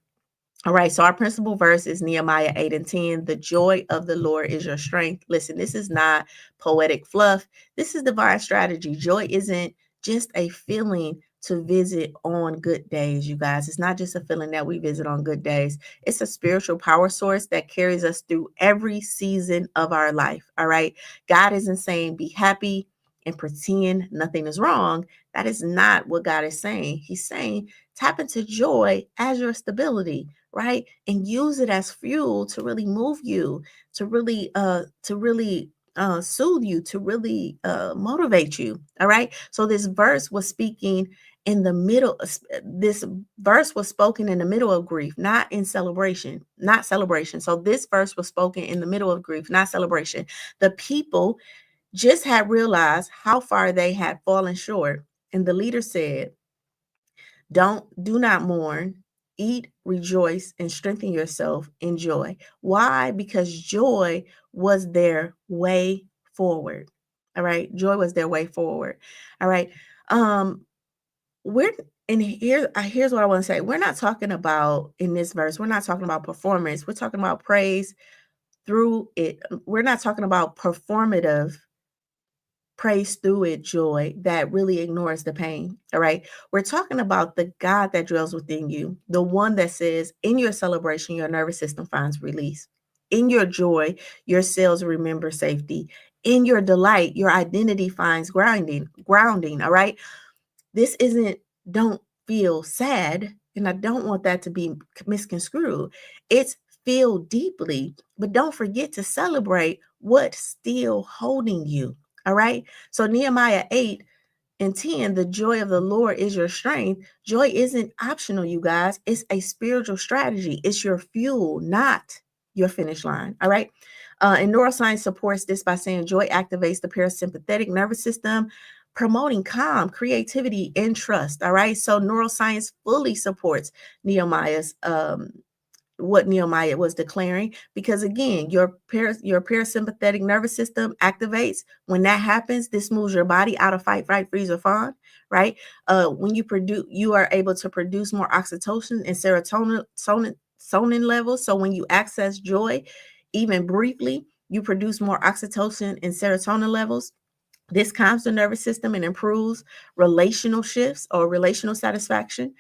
All right, so our principal verse is Nehemiah 8 and 10. The joy of the Lord is your strength. Listen, this is not poetic fluff. This is divine strategy. Joy isn't just a feeling to visit on good days, you guys. It's not just a feeling that we visit on good days. It's a spiritual power source that carries us through every season of our life. All right, God isn't saying be happy and pretend nothing is wrong. That is not what God is saying. He's saying tap into joy as your stability, right? And use it as fuel to really move you, to really soothe you, to really motivate you. All right. So this verse was speaking in the middle. This verse was spoken in the middle of grief, not in celebration, not celebration. So this verse was spoken in the middle of grief, not celebration. The people just had realized how far they had fallen short. And the leader said, do not mourn, eat, rejoice, and strengthen yourself in joy. Why? Because joy was their way forward. All right. Joy was their way forward. All right. Um, we're and here's what I want to say. We're not talking about in this verse, we're not talking about performance. We're talking about praise through it. We're not talking about performative praise through it joy that really ignores the pain. All right. We're talking about the God that dwells within you, the one that says, in your celebration, your nervous system finds release. In your joy, your cells remember safety. In your delight, your identity finds grounding. All right. This isn't don't feel sad. And I don't want that to be misconstrued. It's feel deeply, but don't forget to celebrate what's still holding you. All right. So Nehemiah 8 and 10, the joy of the Lord is your strength. Joy isn't optional, you guys. It's a spiritual strategy. It's your fuel, not your finish line. All right. And neuroscience supports this by saying joy activates the parasympathetic nervous system, promoting calm, creativity, and trust. All right. So neuroscience fully supports Nehemiah's what Nehemiah was declaring, because again, your parasympathetic nervous system activates. When that happens, this moves your body out of fight, fright, freeze, or fawn, right? When you are able to produce more oxytocin and serotonin levels. So when you access joy, even briefly, you produce more oxytocin and serotonin levels. This calms the nervous system and improves relational shifts or relational satisfaction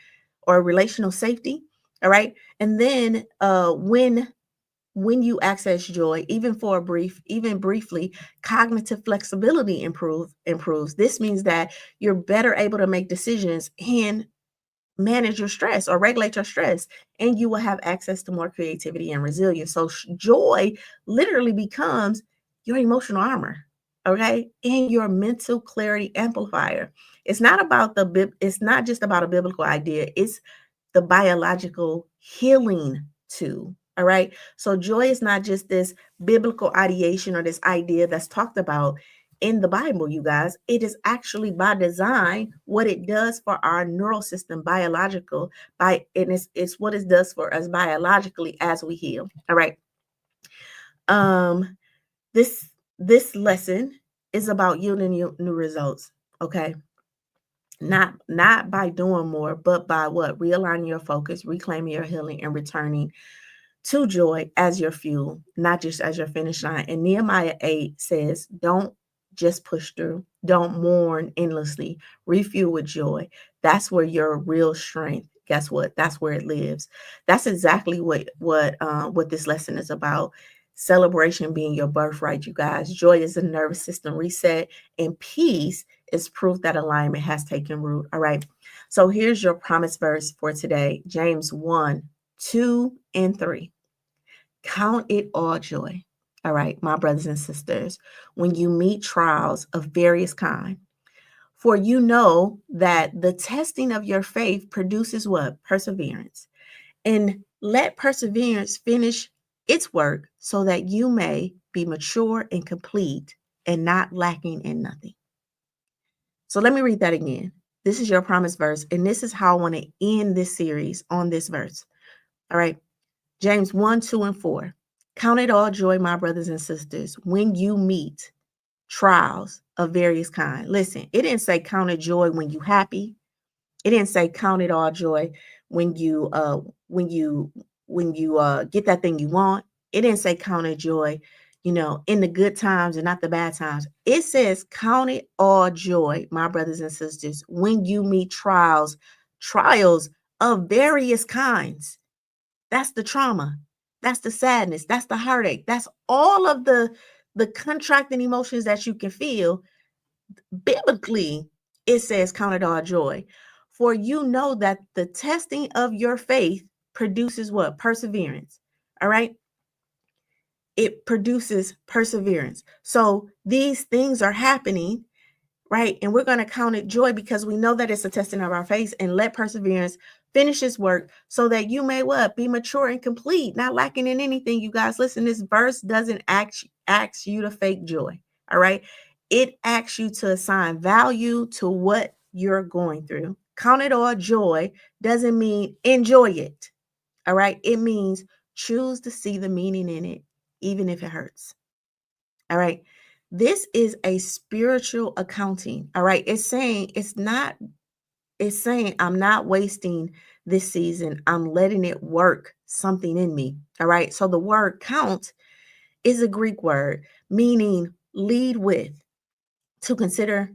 or relational safety. All right. And then when you access joy, even briefly, cognitive flexibility improves. This means that you're better able to make decisions and manage your stress or regulate your stress, and you will have access to more creativity and resilience. So joy literally becomes your emotional armor, okay, and your mental clarity amplifier. It's not just about a biblical idea. It's the biological healing too. All right. So joy is not just this biblical ideation or this idea that's talked about in the Bible, you guys. It is actually by design what it does for our neural system, and it's what it does for us biologically as we heal. All right. Um, this lesson is about yielding new results. Okay. Not by doing more, but by what? Realigning your focus, reclaiming your healing, and returning to joy as your fuel, not just as your finish line. And Nehemiah 8 says, don't just push through, don't mourn endlessly, refuel with joy. That's where your real strength, guess what? That's where it lives. That's exactly what this lesson is about. Celebration being your birthright, you guys. Joy is a nervous system reset, and peace is proof that alignment has taken root. All right. So here's your promise verse for today, James 1, 2, and 3. Count it all joy. All right, my brothers and sisters, when you meet trials of various kind, for you know that the testing of your faith produces what? Perseverance. And let perseverance finish its work so that you may be mature and complete and not lacking in nothing. So let me read that again. This is your promise verse, and this is how I want to end this series on this verse. All right. James 1, 2, and 4. Count it all joy, my brothers and sisters, when you meet trials of various kind. Listen, it didn't say count it joy when you happy. It didn't say count it all joy when you get that thing you want. It didn't say count it joy, in the good times and not the bad times. It says count it all joy, my brothers and sisters, when you meet trials of various kinds. That's the trauma. That's the sadness. That's the heartache. That's all of the contracting emotions that you can feel. Biblically, it says, count it all joy. For you know that the testing of your faith produces what? Perseverance. All right. It produces perseverance. So these things are happening, right? And we're going to count it joy because we know that it's a testing of our faith, and let perseverance finish its work so that you may what? Be mature and complete, not lacking in anything. You guys, listen, this verse doesn't ask you to fake joy. All right. It asks you to assign value to what you're going through. Count it all joy doesn't mean enjoy it. All right. It means choose to see the meaning in it, even if it hurts. All right. This is a spiritual accounting. All right. It's saying I'm not wasting this season. I'm letting it work something in me. All right. So the word count is a Greek word meaning to consider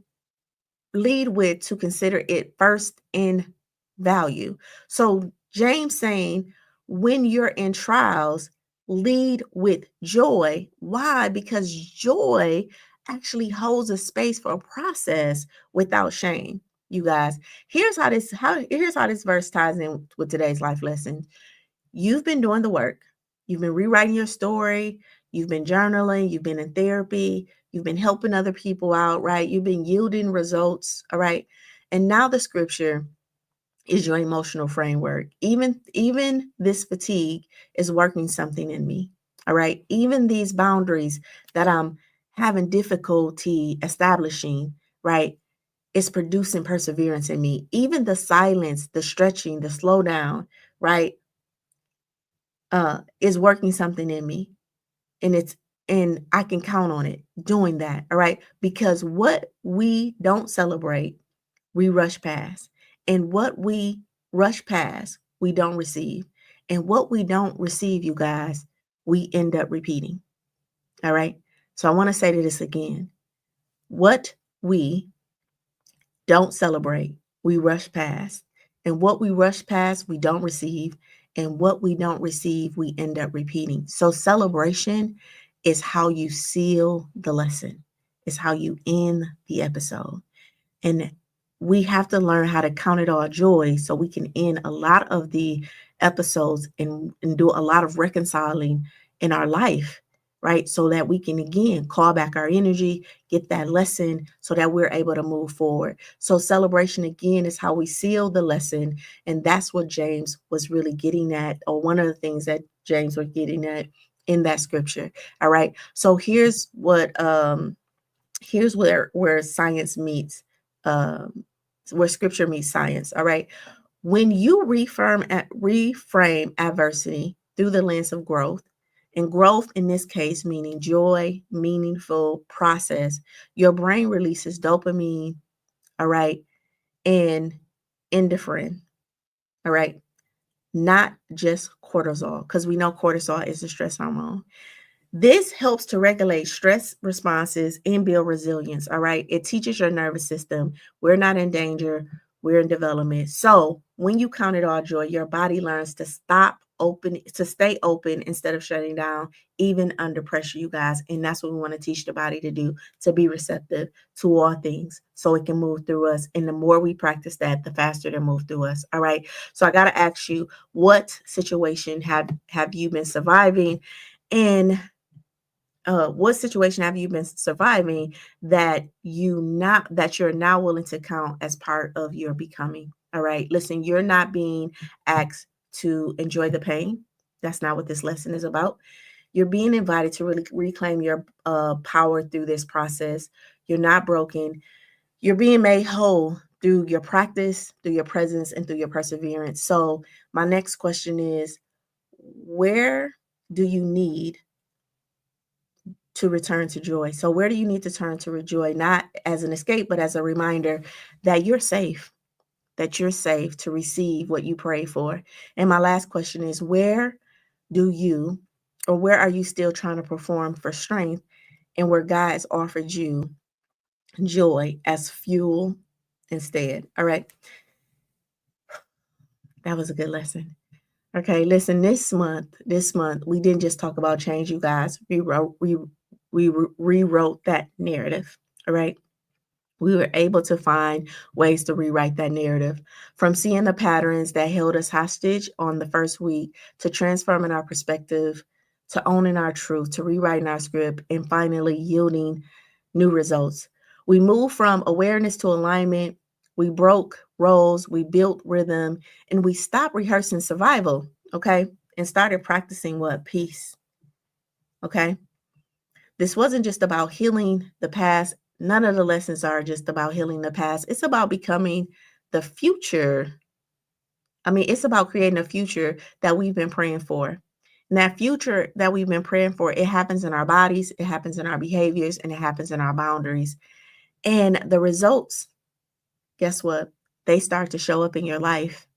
to consider it first in value. So James saying, when you're in trials, lead with joy. Why? Because joy actually holds a space for a process without shame. You guys, here's how this verse ties in with today's life lesson. You've been doing the work. You've been rewriting your story. You've been journaling. You've been in therapy. You've been helping other people out, right? You've been yielding results, all right? And now the scripture is your emotional framework. Even this fatigue is working something in me, all right? Even these boundaries that I'm having difficulty establishing, right? It's producing perseverance in me. Even the silence, the stretching, the slowdown, right? Is working something in me, and I can count on it doing that. All right. Because what we don't celebrate, we rush past. And what we rush past, we don't receive. And what we don't receive, you guys, we end up repeating. All right. So I want to say this again. What we don't celebrate, we rush past. And what we rush past, we don't receive. And what we don't receive, we end up repeating. So celebration is how you seal the lesson, is how you end the episode. And we have to learn how to count it all joy so we can end a lot of the episodes and do a lot of reconciling in our life, right? So that we can, again, call back our energy, get that lesson so that we're able to move forward. So celebration, again, is how we seal the lesson. And that's what James was really getting at, or one of the things that James was getting at in that scripture. All right. So here's where science meets where scripture meets science. All right. When you reframe adversity through the lens of growth, and growth in this case meaning joy, meaningful process, your brain releases dopamine, all right, and endorphin, all right, not just cortisol, because we know cortisol is a stress hormone. This helps to regulate stress responses and build resilience. All right. It teaches your nervous system we're not in danger, we're in development. So when you count it all joy, your body learns to stop stay open instead of shutting down, even under pressure, you guys. And that's what we want to teach the body to do, to be receptive to all things so it can move through us. And the more we practice that, the faster it'll move through us. All right. So I got to ask you, what situation have you been surviving? And what situation have you been surviving that you're now willing to count as part of your becoming? All right. Listen, you're not being asked to enjoy the pain. That's not what this lesson is about. You're being invited to really reclaim your power through this process. You're not broken. You're being made whole through your practice, through your presence, and through your perseverance. So my next question is, where do you need to return to joy? So where do you need to turn to joy? Not as an escape, but as a reminder that you're safe, to receive what you pray for. And my last question is, where are you still trying to perform for strength, and where God has offered you joy as fuel instead? All right. That was a good lesson. Okay, listen, this month, we didn't just talk about change, you guys. We rewrote that narrative. All right. We were able to find ways to rewrite that narrative, from seeing the patterns that held us hostage on the first week, to transforming our perspective, to owning our truth, to rewriting our script, and finally yielding new results. We moved from awareness to alignment. We broke roles, we built rhythm, and we stopped rehearsing survival, okay, and started practicing what? Peace, okay? This wasn't just about healing the past. None of the lessons are just about healing the past. It's about becoming the future. It's about creating a future that we've been praying for. And that future that we've been praying for, it happens in our bodies, it happens in our behaviors, and it happens in our boundaries. And the results, guess what? They start to show up in your life,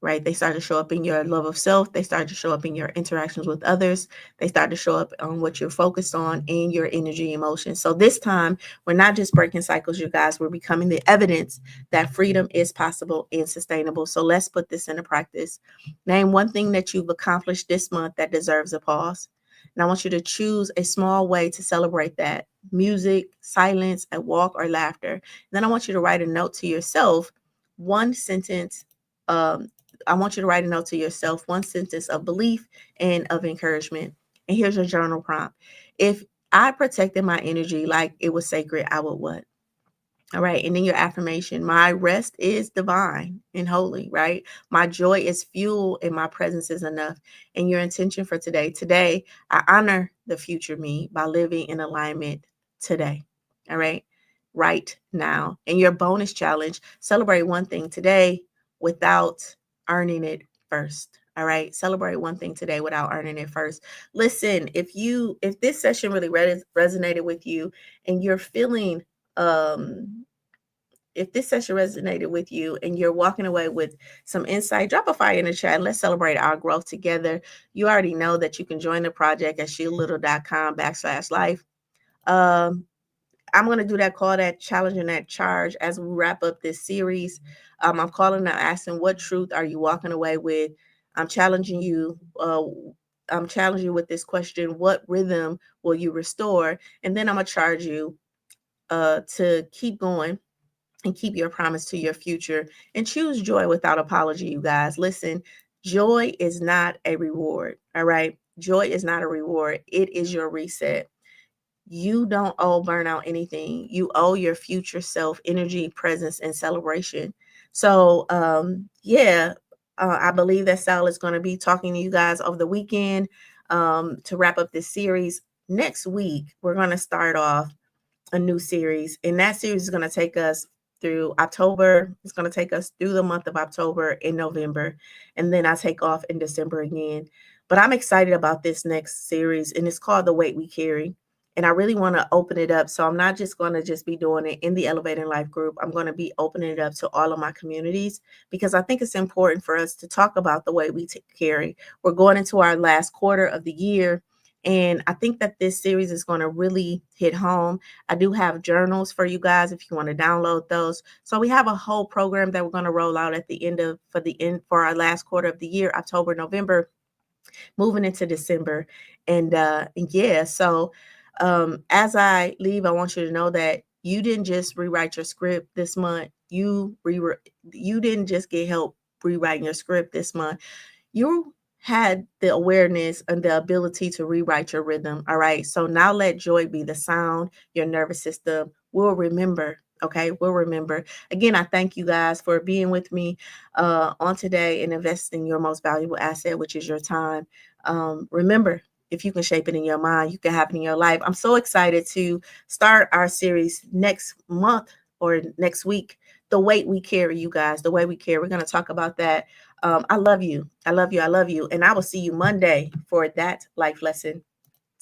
right? They start to show up in your love of self. They start to show up in your interactions with others. They start to show up on what you're focused on in your energy, emotions. So this time, we're not just breaking cycles, you guys. We're becoming the evidence that freedom is possible and sustainable. So let's put this into practice. Name one thing that you've accomplished this month that deserves a pause. And I want you to choose a small way to celebrate that: music, silence, a walk, or laughter. And then I want you to write a note to yourself, one sentence. I want you to write a note to yourself, one sentence of belief and of encouragement. And here's your journal prompt: if I protected my energy like it was sacred, I would what? All right. And then your affirmation: my rest is divine and holy, right? My joy is fuel and my presence is enough. And your intention for today: today, I honor the future me by living in alignment today. All right. Right now. And your bonus challenge: celebrate one thing today without earning it first. All right. Celebrate one thing today without earning it first. Listen, if this session really resonated with you, and you're feeling if this session resonated with you and you're walking away with some insight, drop a fire in the chat and let's celebrate our growth together. You already know that you can join the project at sheilalittle.com/life. I'm going to do that call, that challenge, and that charge as we wrap up this series. I'm calling out, asking, what truth are you walking away with? I'm challenging you. I'm challenging you with this question: what rhythm will you restore? And then I'm going to charge you to keep going and keep your promise to your future and choose joy without apology, you guys. Listen, joy is not a reward. All right. Joy is not a reward. It is your reset. You don't owe burnout anything. You owe your future self energy, presence, and celebration. So, I believe that Sal is going to be talking to you guys over the weekend to wrap up this series. Next week, we're going to start off a new series, and that series is going to take us through October. It's going to take us through the month of October and November, and then I take off in December again. But I'm excited about this next series, and it's called The Weight We Carry. And I really want to open it up. So I'm not just going to just be doing it in the Elevating Life group. I'm going to be opening it up to all of my communities, because I think it's important for us to talk about the way we carry. We're going into our last quarter of the year, and I think that this series is going to really hit home. I do have journals for you guys if you want to download those. So we have a whole program that we're going to roll out at the end for our last quarter of the year, October, November. moving into December. And yeah, so as I leave, I want you to know that you didn't just rewrite your script this month. You didn't just get help rewriting your script this month. You had the awareness and the ability to rewrite your rhythm. All right. So now let joy be the sound your nervous system will remember. Okay. We'll remember. Again, I thank you guys for being with me on today and investing your most valuable asset, which is your time. Remember, if you can shape it in your mind, you can have it in your life. I'm so excited to start our series next month or next week. The weight we carry, you guys, the way we carry. We're going to talk about that. I love you. I love you. I love you. And I will see you Monday for that life lesson.